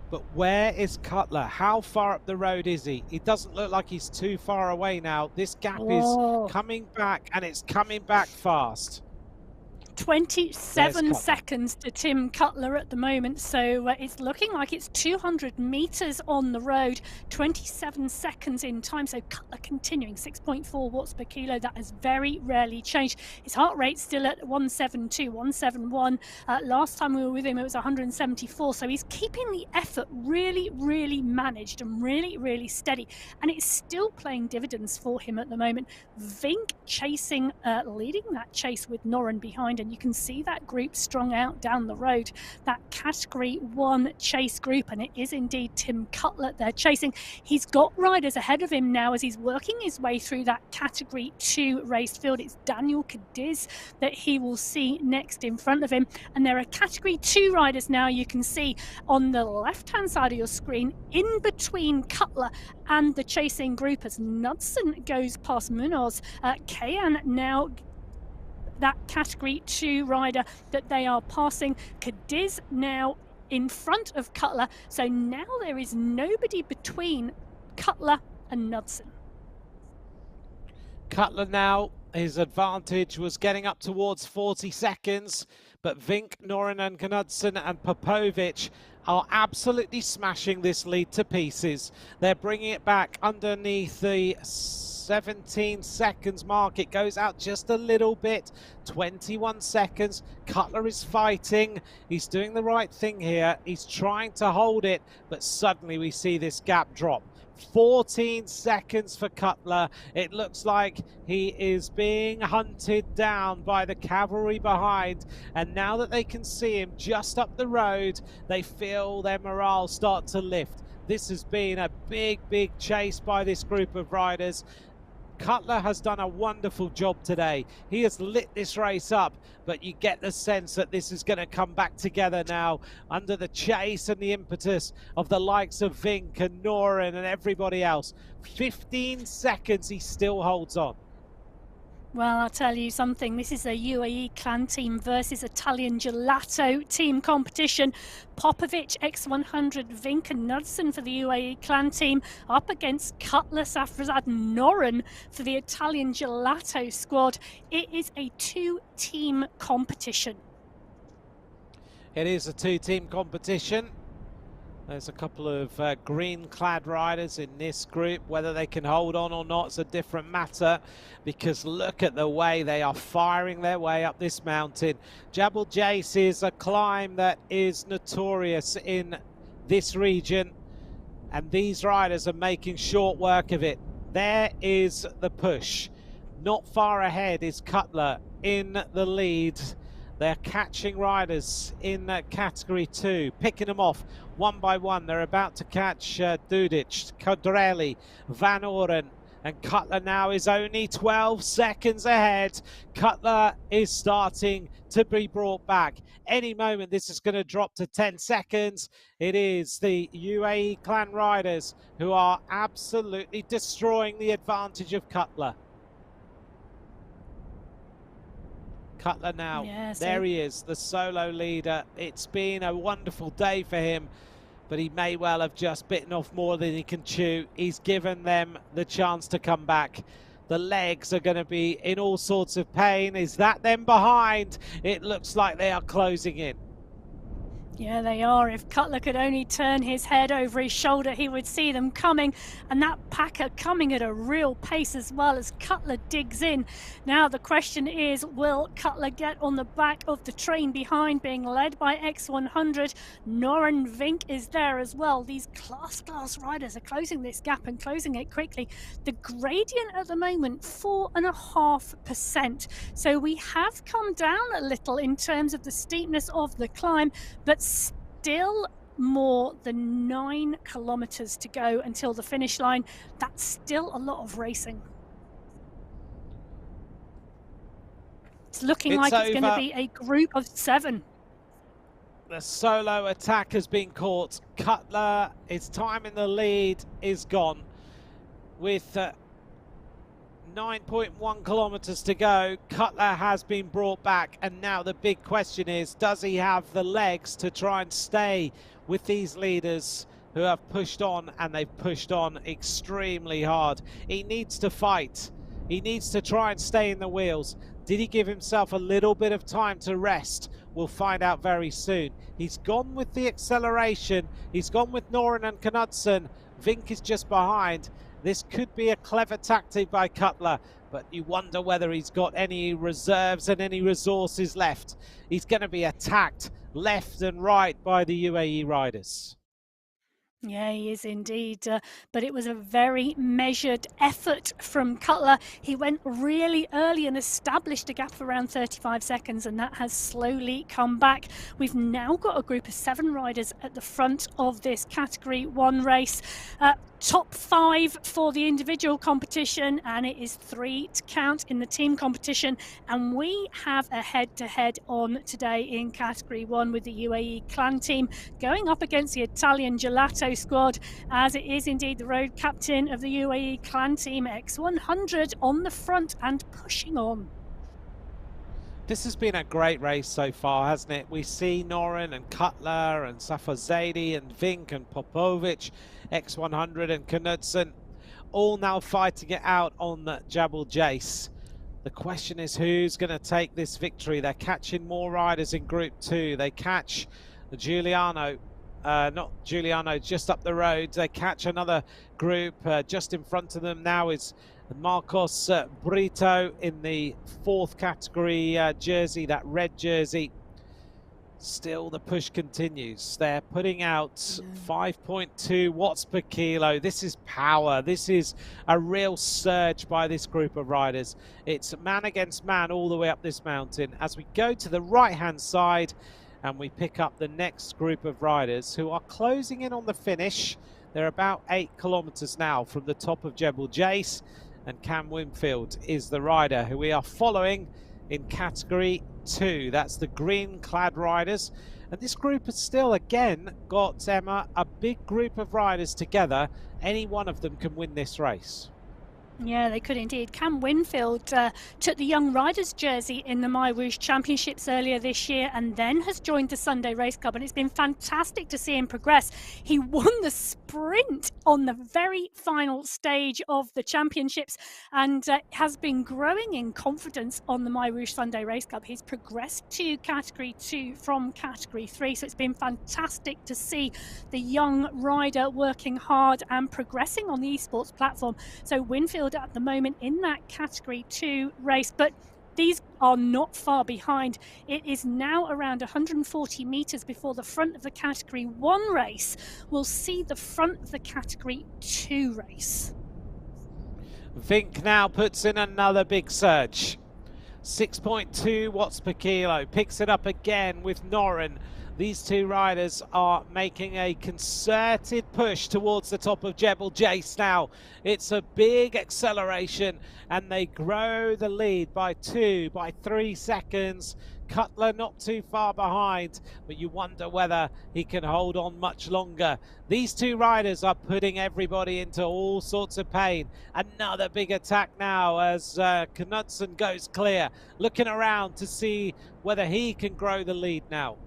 C: But where is Cutler? How far up the road is he? It doesn't look like he's too far away now. This gap is coming back, and it's coming back fast.
B: 27 seconds to Tim Cutler at the moment, so it's looking like it's 200 meters on the road, 27 seconds in time. So Cutler continuing, 6.4 watts per kilo. That has very rarely changed. His heart rate still at 172, 171. Last time we were with him, it was 174. So he's keeping the effort really, really managed and really, really steady. And it's still playing dividends for him at the moment. Vink chasing, leading that chase with Noren behind, and and you can see that group strung out down the road, that Category 1 chase group, and it is indeed Tim Cutler they're chasing. He's got riders ahead of him now as he's working his way through that Category 2 race field. It's Daniel Cadiz that he will see next in front of him, and there are Category 2 riders now you can see on the left-hand side of your screen in between Cutler and the chasing group as Knudsen goes past Munoz. Kayan now that Category 2 rider that they are passing. Cadiz now in front of Cutler, so now there is nobody between Cutler and Knudsen.
C: Cutler now, his advantage was getting up towards 40 seconds, but Vink, Norinen, Knudsen and Popovic are absolutely smashing this lead to pieces. They're bringing it back underneath the 17 seconds mark. It goes out just a little bit, 21 seconds. Cutler is fighting. He's doing the right thing here. He's trying to hold it, but suddenly we see this gap drop. 14 seconds for Cutler. It looks like he is being hunted down by the cavalry behind, and now that they can see him just up the road, they feel their morale start to lift. This has been a big chase by this group of riders. Cutler has done a wonderful job today. He has lit this race up, but you get the sense that this is going to come back together now under the chase and the impetus of the likes of Vink and Noren and everybody else. 15 seconds, he still holds on.
B: Well, I'll tell you something, this is a UAE clan team versus Italian Gelato team competition. Popovic, X100, Vink and Knudsen for the UAE clan team up against Cutler, Safrazad, Noren for the Italian Gelato squad. It is a two-team competition.
C: It is a two-team competition. There's a couple of green-clad riders in this group. Whether they can hold on or not is a different matter, because look at the way they are firing their way up this mountain. Jebel Jais is a climb that is notorious in this region, and these riders are making short work of it. There is the push. Not far ahead is Cutler in the lead. They're catching riders in Category 2, picking them off one by one. They're about to catch Dudic, Kodrelli, Van Oren, and Cutler now is only 12 seconds ahead. Cutler is starting to be brought back. Any moment this is going to drop to 10 seconds. It is the UAE clan riders who are absolutely destroying the advantage of Cutler. Cutler now, there he is, the solo leader. It's been a wonderful day for him, but he may well have just bitten off more than he can chew. He's given them the chance to come back. The legs are going to be in all sorts of pain. Is that them behind? It looks like they are closing in.
B: Yeah, they are. If Cutler could only turn his head over his shoulder, he would see them coming. And that pack are coming at a real pace as well as Cutler digs in. Now the question is, will Cutler get on the back of the train behind, being led by X100? Noren Vink is there as well. These class riders are closing this gap and closing it quickly. The gradient at the moment, 4.5%. So we have come down a little in terms of the steepness of the climb, but still more than 9 kilometers to go until the finish line. That's still a lot of racing. It's looking like it's going to be a group of 7.
C: The solo attack has been caught. Cutler, his time in the lead is gone. With 9.1 kilometers to go, Cutler has been brought back, and now the big question is, does he have the legs to try and stay with these leaders who have pushed on, and they've pushed on extremely hard? He needs to fight. He needs to try and stay in the wheels. Did he give himself a little bit of time to rest? We'll find out very soon. He's gone with the acceleration. He's gone with Noren and Knudsen. Vink is just behind. This could be a clever tactic by Cutler, but you wonder whether he's got any reserves and any resources left. He's going to be attacked left and right by the UAE riders.
B: Yeah, he is indeed. But it was a very measured effort from Cutler. He went really early and established a gap of around 35 seconds, and that has slowly come back. We've now got a group of 7 riders at the front of this Category 1 race. Top 5 for the individual competition, and it is 3 to count in the team competition. And we have a head-to-head on today in Category 1 with the UAE clan team going up against the Italian Gelato squad, as it is indeed the road captain of the UAE clan team, X100, on the front and pushing on.
C: This has been a great race so far, hasn't it? We see Norin and Cutler and Safazadeh and Vink and Popovic, X100 and Knudsen, all now fighting it out on Jebel Jais. The question is, who's going to take this victory? They're catching more riders in Group 2. They catch Giuliano, not Giuliano, just up the road. They catch another group just in front of them now is Marcos Brito in the 4th category jersey, that red jersey. Still the push continues. They're putting out 5.2 watts per kilo. This is power. This is a real surge by this group of riders. It's man against man all the way up this mountain. As we go to the right hand side and we pick up the next group of riders who are closing in on the finish. They're about 8 kilometers now from the top of Jebel Jais, and Cam Winfield is the rider who we are following in Category 2. That's the green-clad riders. And this group has still, again, got, Emma, a big group of riders together. Any one of them can win this race.
B: Yeah, they could indeed. Cam Winfield took the Young Riders jersey in the MyWhoosh Championships earlier this year and then has joined the Sunday Race Club, and it's been fantastic to see him progress. He won the sprint on the very final stage of the championships and has been growing in confidence on the MyWhoosh Sunday Race Club. He's progressed to Category 2 from Category 3, so it's been fantastic to see the young rider working hard and progressing on the esports platform. So Winfield at the moment in that Category 2 race, but these are not far behind. It is now around 140 metres before the front of the Category 1 race. We'll see the front of the Category 2 race.
C: Vink now puts in another big surge. 6.2 watts per kilo. Picks it up again with Norin. These two riders are making a concerted push towards the top of Jebel Jais now. It's a big acceleration and they grow the lead by 2, by 3 seconds. Cutler not too far behind, but you wonder whether he can hold on much longer. These two riders are putting everybody into all sorts of pain. Another big attack now as Knudsen goes clear, looking around to see whether he can grow the lead now.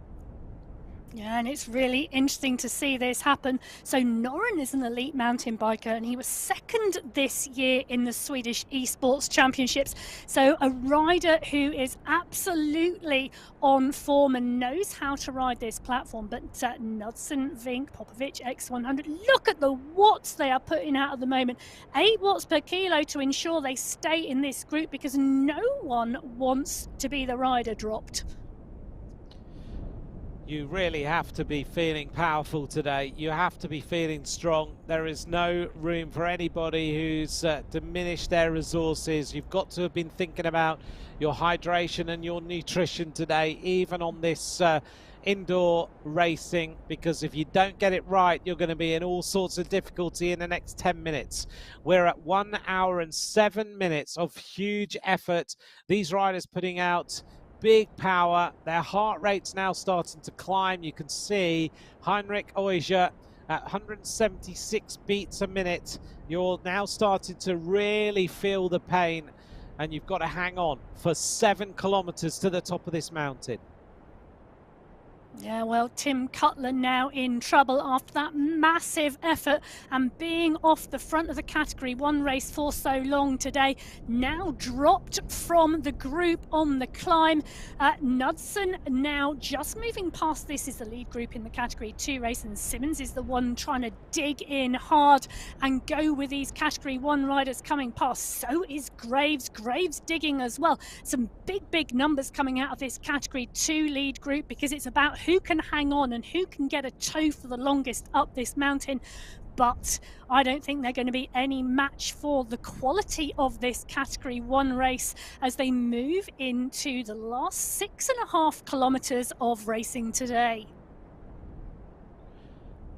B: Yeah, and it's really interesting to see this happen. So Norin is an elite mountain biker and he was second this year in the Swedish Esports Championships. So a rider who is absolutely on form and knows how to ride this platform. But Knudsen, Vink, Popovic, X100, look at the watts they are putting out at the moment. 8 watts per kilo to ensure they stay in this group because no one wants to be the rider dropped.
C: You really have to be feeling powerful today. You have to be feeling strong. There is no room for anybody who's diminished their resources. You've got to have been thinking about your hydration and your nutrition today, even on this indoor racing, because if you don't get it right, you're going to be in all sorts of difficulty in the next 10 minutes. We're at 1 hour and 7 minutes of huge effort. These riders putting out big power. Their heart rate's now starting to climb. You can see Heinrich Oijer at 176 beats a minute. You're now starting to really feel the pain, and you've got to hang on for 7 kilometers to the top of this mountain.
B: Yeah, well, Tim Cutler now in trouble after that massive effort and being off the front of the Category 1 race for so long today. Now dropped from the group on the climb. Knudsen now just moving past. This is the lead group in the Category 2 race, and Simmons is the one trying to dig in hard and go with these Category 1 riders coming past. So is Graves. Graves digging as well. Some big numbers coming out of this Category 2 lead group because it's about who can hang on and who can get a toe for the longest up this mountain. But I don't think they're going to be any match for the quality of this Category 1 race as they move into the last 6.5 kilometres of racing today.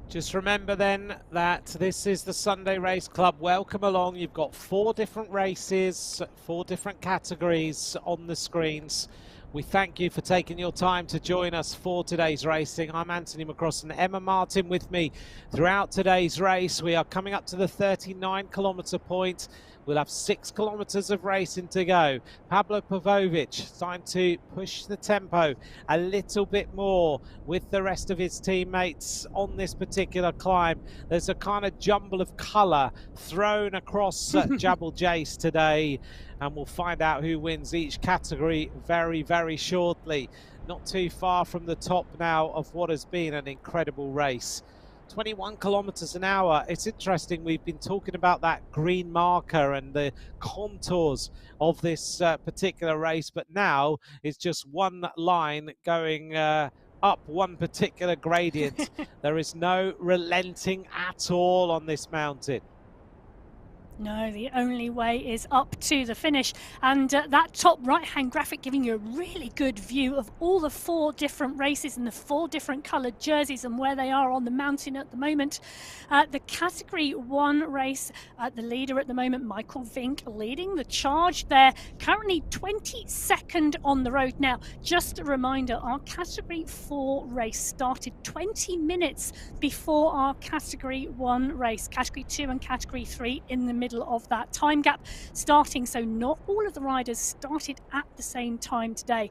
C: Just remember then that this is the Sunday Race Club. Welcome along. You've got 4 different races, 4 different categories on the screens. We thank you for taking your time to join us for today's racing. I'm Anthony McCross and Emma Martin with me throughout today's race. We are coming up to the 39-kilometre point. We'll have 6 kilometres of racing to go. Pablo Pavovic trying to push the tempo a little bit more with the rest of his teammates on this particular climb. There's a kind of jumble of colour thrown across Jebel Jais today, and we'll find out who wins each category very, very shortly. Not too far from the top now of what has been an incredible race. 21 kilometers an hour. It's interesting, we've been talking about that green marker and the contours of this particular race, but now it's just one line going up one particular gradient. There is no relenting at all on this mountain.
B: No, the only way is up to the finish. And that top right-hand graphic giving you a really good view of all the 4 different races and the 4 different coloured jerseys and where they are on the mountain at the moment. The Category 1 race, the leader at the moment, Michael Vink, leading the charge there. Currently 22nd on the road. Now, just a reminder, our Category 4 race started 20 minutes before our Category 1 race. Category 2 and Category 3 in the middle of that time gap starting, so not all of the riders started at the same time today.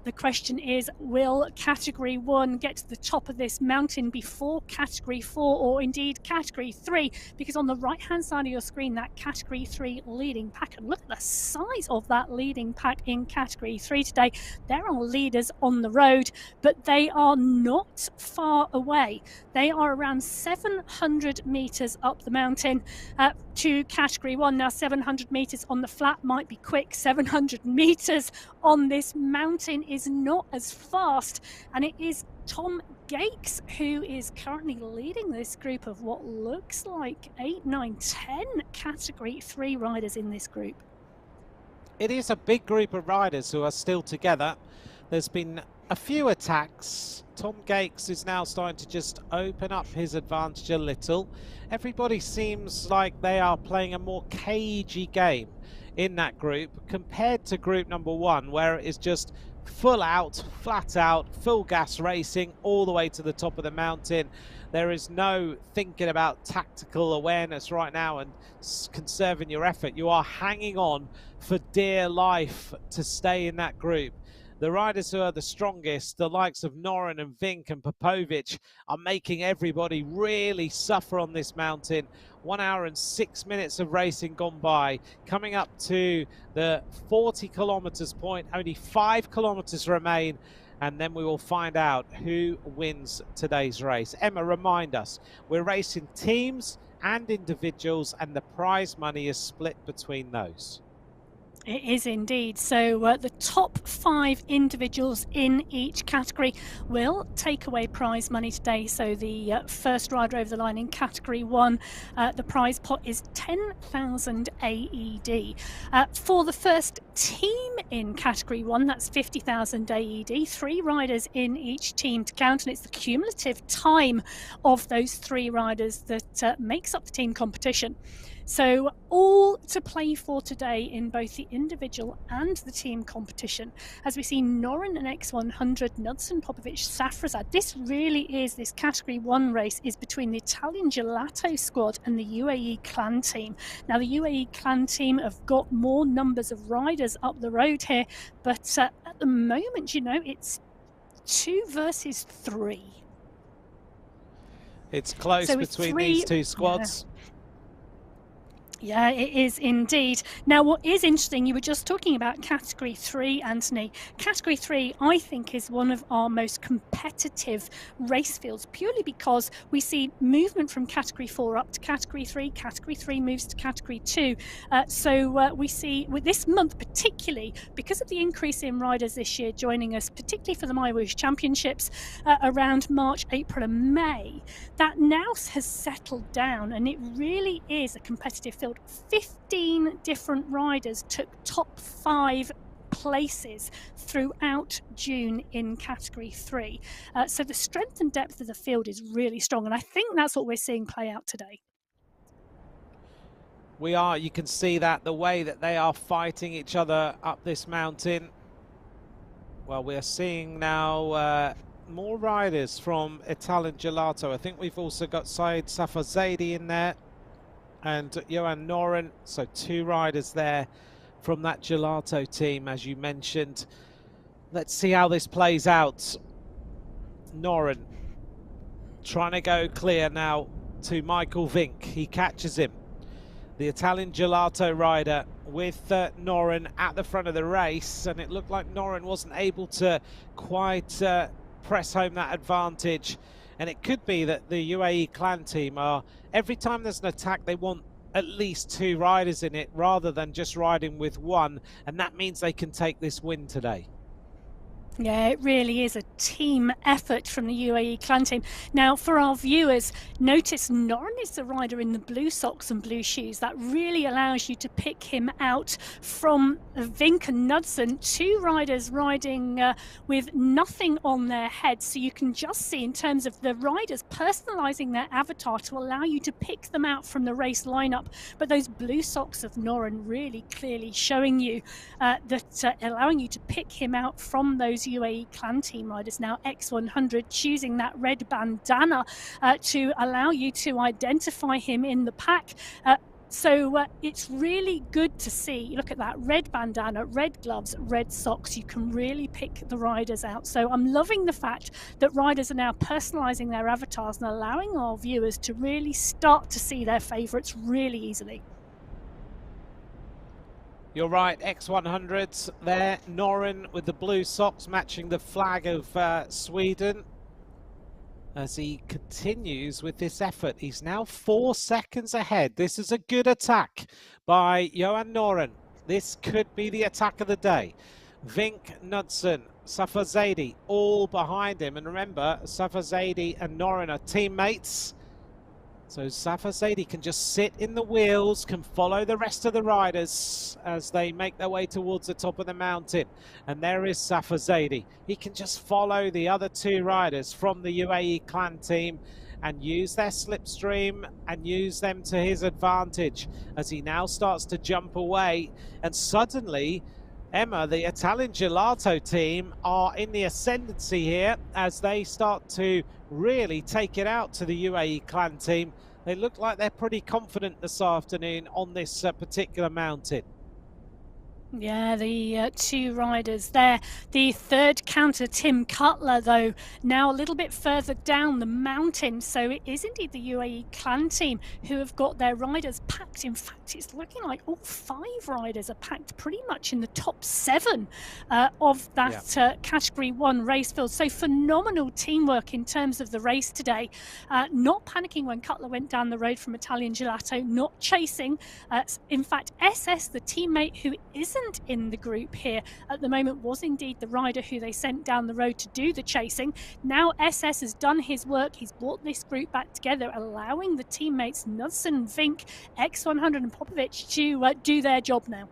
B: The question is, will Category 1 get to the top of this mountain before Category 4 or indeed Category 3? Because on the right hand side of your screen, that Category 3 leading pack, and look at the size of that leading pack in Category 3 today. There are leaders on the road, but they are not far away. They are around 700 meters up the mountain to Category 1. Now 700 meters on the flat might be quick, 700 meters on this mountain is not as fast, and it is Tom Gates who is currently leading this group of what looks like 8, 9, 10 Category 3 riders in this group.
C: It is a big group of riders who are still together. There's been a few attacks. Tom Gates is now starting to just open up his advantage a little. Everybody seems like they are playing a more cagey game in that group compared to group number 1, where it is just full out, flat out, full gas racing all the way to the top of the mountain. There is no thinking about tactical awareness right now and conserving your effort. You are hanging on for dear life to stay in that group. The riders who are the strongest, the likes of Noren and Vink and Popovic, are making everybody really suffer on this mountain. 1 hour and 6 minutes of racing gone by, coming up to the 40 kilometers point. Only 5 kilometers remain, and then we will find out who wins today's race. Emma, remind us, we're racing teams and individuals, and the prize money is split between those.
B: It is indeed. So the top 5 individuals in each category will take away prize money today. So the first rider over the line in Category 1, the prize pot is 10,000 AED. For the first team in Category 1, that's 50,000 AED. 3 riders in each team to count, and it's the cumulative time of those 3 riders that makes up the team competition. So all to play for today in both the individual and the team competition. As we see Noren and X100, Knudsen, Popovic, Safrazad. This Category 1 race is between the Italian Gelato squad and the UAE clan team. Now the UAE clan team have got more numbers of riders up the road here, but at the moment, you know, it's 2 versus 3.
C: It's close between these 2 squads.
B: Yeah. Yeah, it is indeed. Now, what is interesting, you were just talking about Category 3, Anthony. Category 3, I think, is one of our most competitive race fields, purely because we see movement from Category 4 up to Category 3. Category 3 moves to Category 2. So we see, with this month particularly, because of the increase in riders this year joining us, particularly for the MyWhoosh Championships around March, April and May, that now has settled down, and it really is a competitive field. 15 different riders took top 5 places throughout June in Category 3. So the strength and depth of the field is really strong, and I think that's what we're seeing play out today.
C: We are, you can see that the way that they are fighting each other up this mountain. Well, we're seeing now more riders from Italian Gelato. I think we've also got Said Safarzadeh in there and Johan Noren. So 2 riders there from that Gelato team, as you mentioned. Let's see how this plays out. Noren trying to go clear now to Michael Vink. He catches him. The Italian Gelato rider with Noren at the front of the race, and it looked like Noren wasn't able to quite press home that advantage. And it could be that the UAE clan team are, every time there's an attack, they want at least 2 riders in it rather than just riding with 1, and that means they can take this win today.
B: Yeah, it really is a team effort from the UAE clan team. Now, for our viewers, notice Noren is the rider in the blue socks and blue shoes. That really allows you to pick him out from Vink and Knudsen, 2 riders riding with nothing on their heads. So you can just see, in terms of the riders personalising their avatar to allow you to pick them out from the race lineup. But those blue socks of Noren really clearly showing you that allowing you to pick him out from those UAE clan team riders. Now X100 choosing that red bandana to allow you to identify him in the pack. So it's really good to see. Look at that red bandana, red gloves, red socks. You can really pick the riders out. So I'm loving the fact that riders are now personalising their avatars and allowing our viewers to really start to see their favourites really easily.
C: You're right, X100s there. Noren with the blue socks matching the flag of Sweden as he continues with this effort. He's now 4 seconds ahead. This is a good attack by Johan Noren. This could be the attack of the day. Vink, Knudsen, Safarzadeh all behind him. And remember, Safarzadeh and Noren are teammates. So Safarzadeh can just sit in the wheels, can follow the rest of the riders as they make their way towards the top of the mountain. And there is Safarzadeh. He can just follow the other 2 riders from the UAE clan team and use their slipstream and use them to his advantage as he now starts to jump away. And suddenly, Emma, the Italian Gelato team, are in the ascendancy here as they start to really take it out to the UAE clan team. They look like they're pretty confident this afternoon on this particular mountain.
B: Yeah, the 2 riders there. The third counter, Tim Cutler, though, now a little bit further down the mountain. So it is indeed the UAE clan team who have got their riders packed. In fact, it's looking like all 5 riders are packed pretty much in the top 7 of that Category 1 race field. So phenomenal teamwork in terms of the race today. Not panicking when Cutler went down the road from Italian Gelato, not chasing. In fact, SS, the teammate who isn't in the group here at the moment, was indeed the rider who they sent down the road to do the chasing. Now SS has done his work. He's brought this group back together, allowing the teammates Knudsen, Vink, X100 and Popovic to do their job now.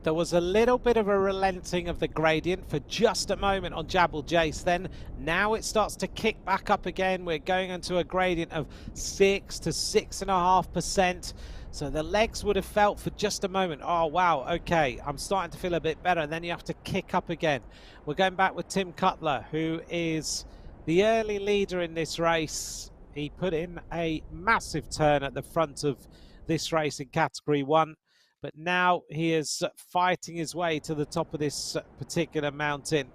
C: There was a little bit of a relenting of the gradient for just a moment on Jebel Jais. Then now it starts to kick back up again. We're going into a gradient of 6 to 6.5%. So the legs would have felt for just a moment, oh wow, okay, I'm starting to feel a bit better. And then you have to kick up again. We're going back with Tim Cutler, who is the early leader in this race. He put in a massive turn at the front of this race in Category 1. But now he is fighting his way to the top of this particular mountain.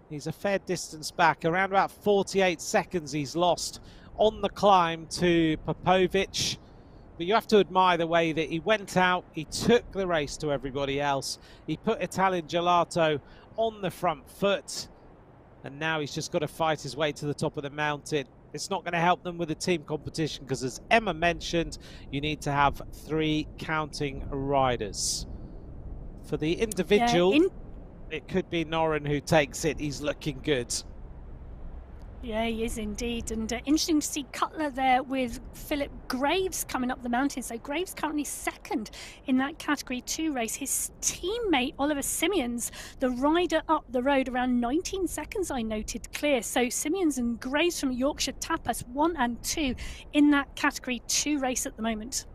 C: He's a fair distance back, around about 48 seconds he's lost on the climb to Popovic. But you have to admire the way that he went out, he took the race to everybody else, he put Italian Gelato on the front foot, and now he's just got to fight his way to the top of the mountain. It's not going to help them with the team competition because, as Emma mentioned, you need to have 3 counting riders. For the individual, it could be Noren who takes it. He's looking good.
B: Yeah, he is indeed. And interesting to see Cutler there with Philip Graves coming up the mountain. So Graves currently second in that Category 2 race. His teammate, Oliver Simeons, the rider up the road, around 19 seconds I noted clear. So Simeons and Graves from Yorkshire Tapas 1 and 2 in that Category 2 race at the moment.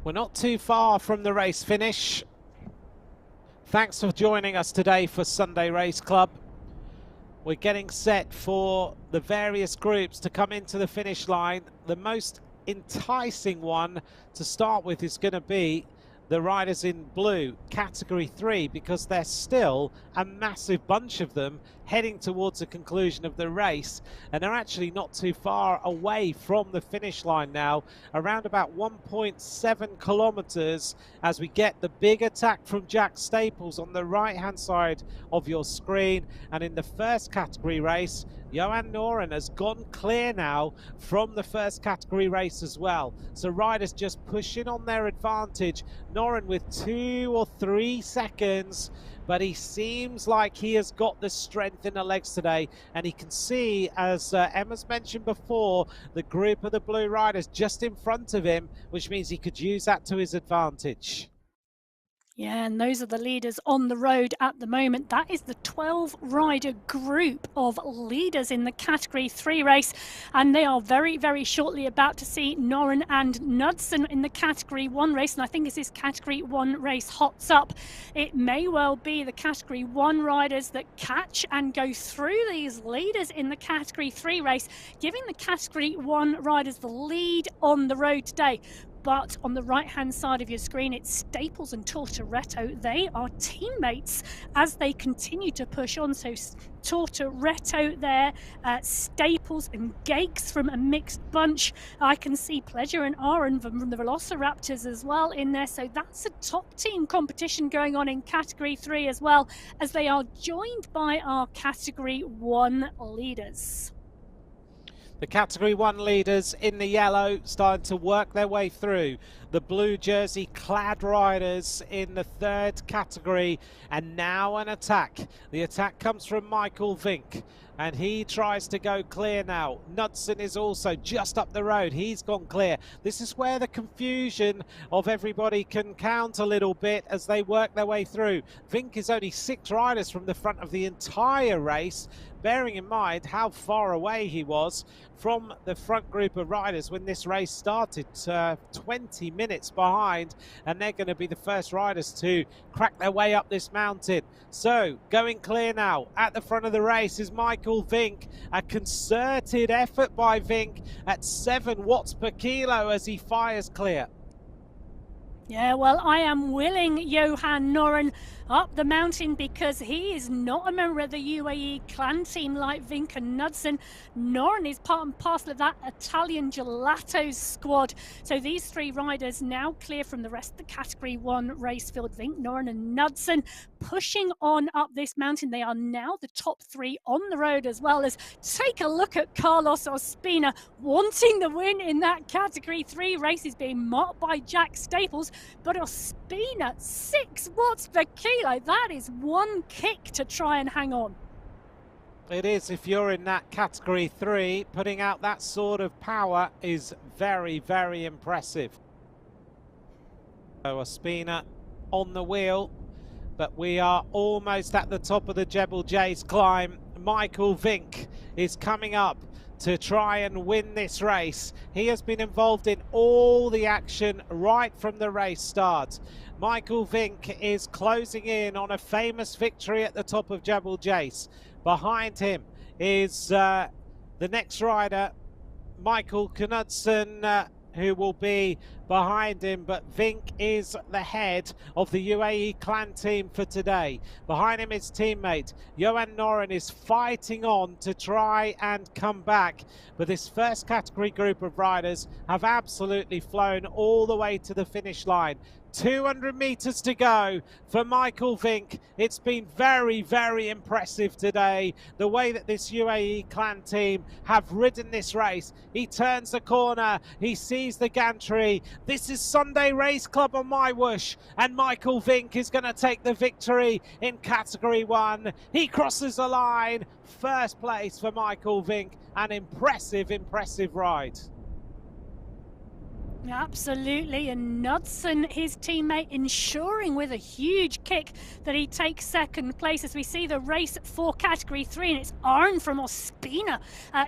C: We're not too far from the race finish. Thanks for joining us today for Sunday Race Club. We're getting set for the various groups to come into the finish line. The most enticing one to start with is going to be the riders in blue, Category 3, because there's still a massive bunch of them heading towards the conclusion of the race, and they're actually not too far away from the finish line now, around about 1.7 kilometers, as we get the big attack from Jack Staples on the right hand side of your screen. And in the first category race, Johan Noren has gone clear now from the first category race as well. So riders just pushing on their advantage. Noren with 2 or 3 seconds, but he seems like he has got the strength in the legs today. And he can see, as Emma's mentioned before, the group of the blue riders just in front of him, which means he could use that to his advantage.
B: Yeah, and those are the leaders on the road at the moment. That is the 12-rider group of leaders in the Category 3 race. And they are very, very shortly about to see Noren and Knudsen in the Category 1 race. And I think as this Category 1 race hots up, it may well be the Category 1 riders that catch and go through these leaders in the Category 3 race, giving the Category 1 riders the lead on the road today. But on the right-hand side of your screen, it's Staples and Tortoretto. They are teammates as they continue to push on. So Tortoretto there, Staples and Gakes from a mixed bunch. I can see Pleasure and Aaron from the Velociraptors as well in there. So that's a top team competition going on in Category 3 as well, as they are joined by our Category 1 leaders.
C: The Category 1 leaders in the yellow starting to work their way through. The blue jersey clad riders in the third category, and now an attack. The attack comes from Michael Vink, and he tries to go clear now. Knudsen is also just up the road. He's gone clear. This is where the confusion of everybody can count a little bit as they work their way through. Vink is only 6 riders from the front of the entire race, bearing in mind how far away he was from the front group of riders when this race started, 20 minutes behind, and they're going to be the first riders to crack their way up this mountain. So going clear now at the front of the race is Michael Vink. A concerted effort by Vink at 7 watts per kilo as he fires clear.
B: Yeah, well, I am willing Johan Noren up the mountain because he is not a member of the UAE clan team like Vink and Knudsen. Noren is part and parcel of that Italian Gelato squad. So these 3 riders now clear from the rest of the Category 1 race field. Vink, Noren and Knudsen pushing on up this mountain. They are now the top 3 on the road, as well as take a look at Carlos Ospina wanting the win in that Category 3 race. Is being marked by Jack Staples, but Ospina 6 watts per kilo. That is one kick to try and hang on.
C: It is. If you're in that Category 3, putting out that sort of power is very, very impressive. So Ospina on the wheel, but we are almost at the top of the Jebel Jais climb. Michael Vink is coming up to try and win this race. He has been involved in all the action right from the race start. Michael Vink is closing in on a famous victory at the top of Jebel Jais. Behind him is the next rider, Michael Knudsen, who will be behind him, but Vink is the head of the UAE clan team for today. Behind him, his teammate Johan Noren is fighting on to try and come back, but this first category group of riders have absolutely flown all the way to the finish line. 200 meters to go for Michael Vink. It's been very, very impressive today, the way that this UAE clan team have ridden this race. He turns the corner, he sees the gantry. This is Sunday Race Club on MyWhoosh, and Michael Vink is going to take the victory in category 1. He crosses the line. First place for Michael Vink. An impressive, impressive ride.
B: Absolutely, and Knudsen, his teammate, ensuring with a huge kick that he takes second place as we see the race for category 3, and it's Arn from Ospina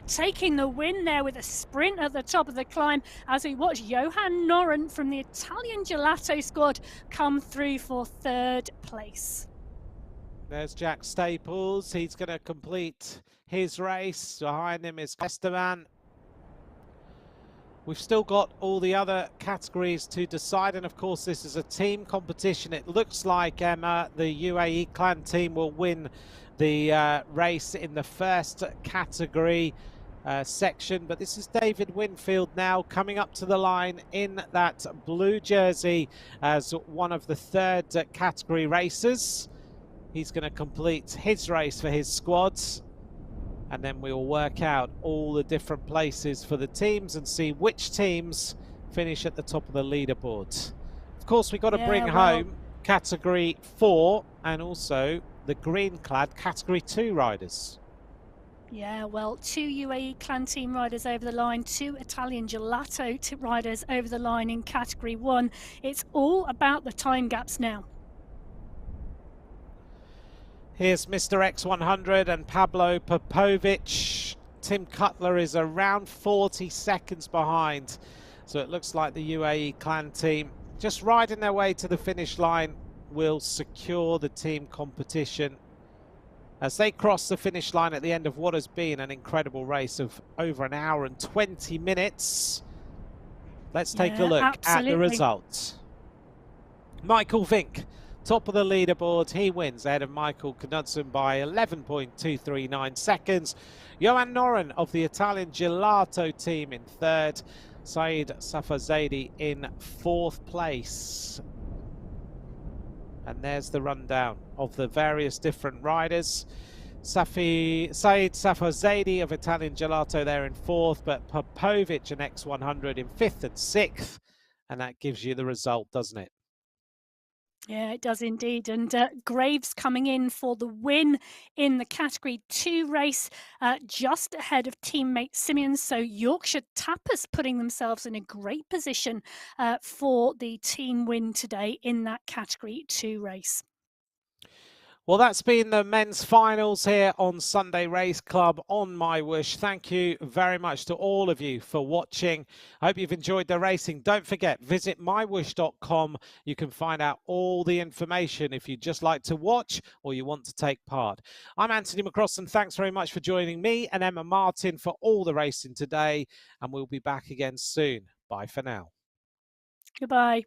B: taking the win there with a sprint at the top of the climb as we watch Johan Noren from the Italian Gelato squad come through for third place.
C: There's Jack Staples. He's going to complete his race. Behind him is Esteban. We've still got all the other categories to decide, and of course this is a team competition. It looks like, Emma, the UAE clan team will win the race in the first category section, but this is David Winfield now coming up to the line in that blue jersey as one of the third category racers. He's going to complete his race for his squads, and then we'll work out all the different places for the teams and see which teams finish at the top of the leaderboard. Of course, we've got to bring home category 4 and also the green clad category 2 riders.
B: Yeah, well, 2 UAE clan team riders over the line, 2 Italian Gelato riders over the line in category 1. It's all about the time gaps now.
C: Here's Mr. X100 and Pablo Popovic. Tim Cutler is around 40 seconds behind. So it looks like the UAE clan team just riding their way to the finish line will secure the team competition as they cross the finish line at the end of what has been an incredible race of over an hour and 20 minutes. Let's take a look at the results. Michael Vink, top of the leaderboard, he wins ahead of Michael Knudsen by 11.239 seconds. Johan Noren of the Italian Gelato team in third. Saeed Safarzadeh in fourth place. And there's the rundown of the various different riders. Saeed Safarzadeh of Italian Gelato there in fourth, but Popovic and X100 in fifth and sixth. And that gives you the result, doesn't it?
B: Yeah, it does indeed. And Graves coming in for the win in the Category 2 race, just ahead of teammate Simeon. So Yorkshire Tappers putting themselves in a great position for the team win today in that Category 2 race.
C: Well, that's been the men's finals here on Sunday Race Club on MyWhoosh. Thank you very much to all of you for watching. I hope you've enjoyed the racing. Don't forget, visit mywhoosh.com. You can find out all the information if you'd just like to watch or you want to take part. I'm Anthony McCrossan. Thanks very much for joining me and Emma Martin for all the racing today, and we'll be back again soon. Bye for now.
B: Goodbye.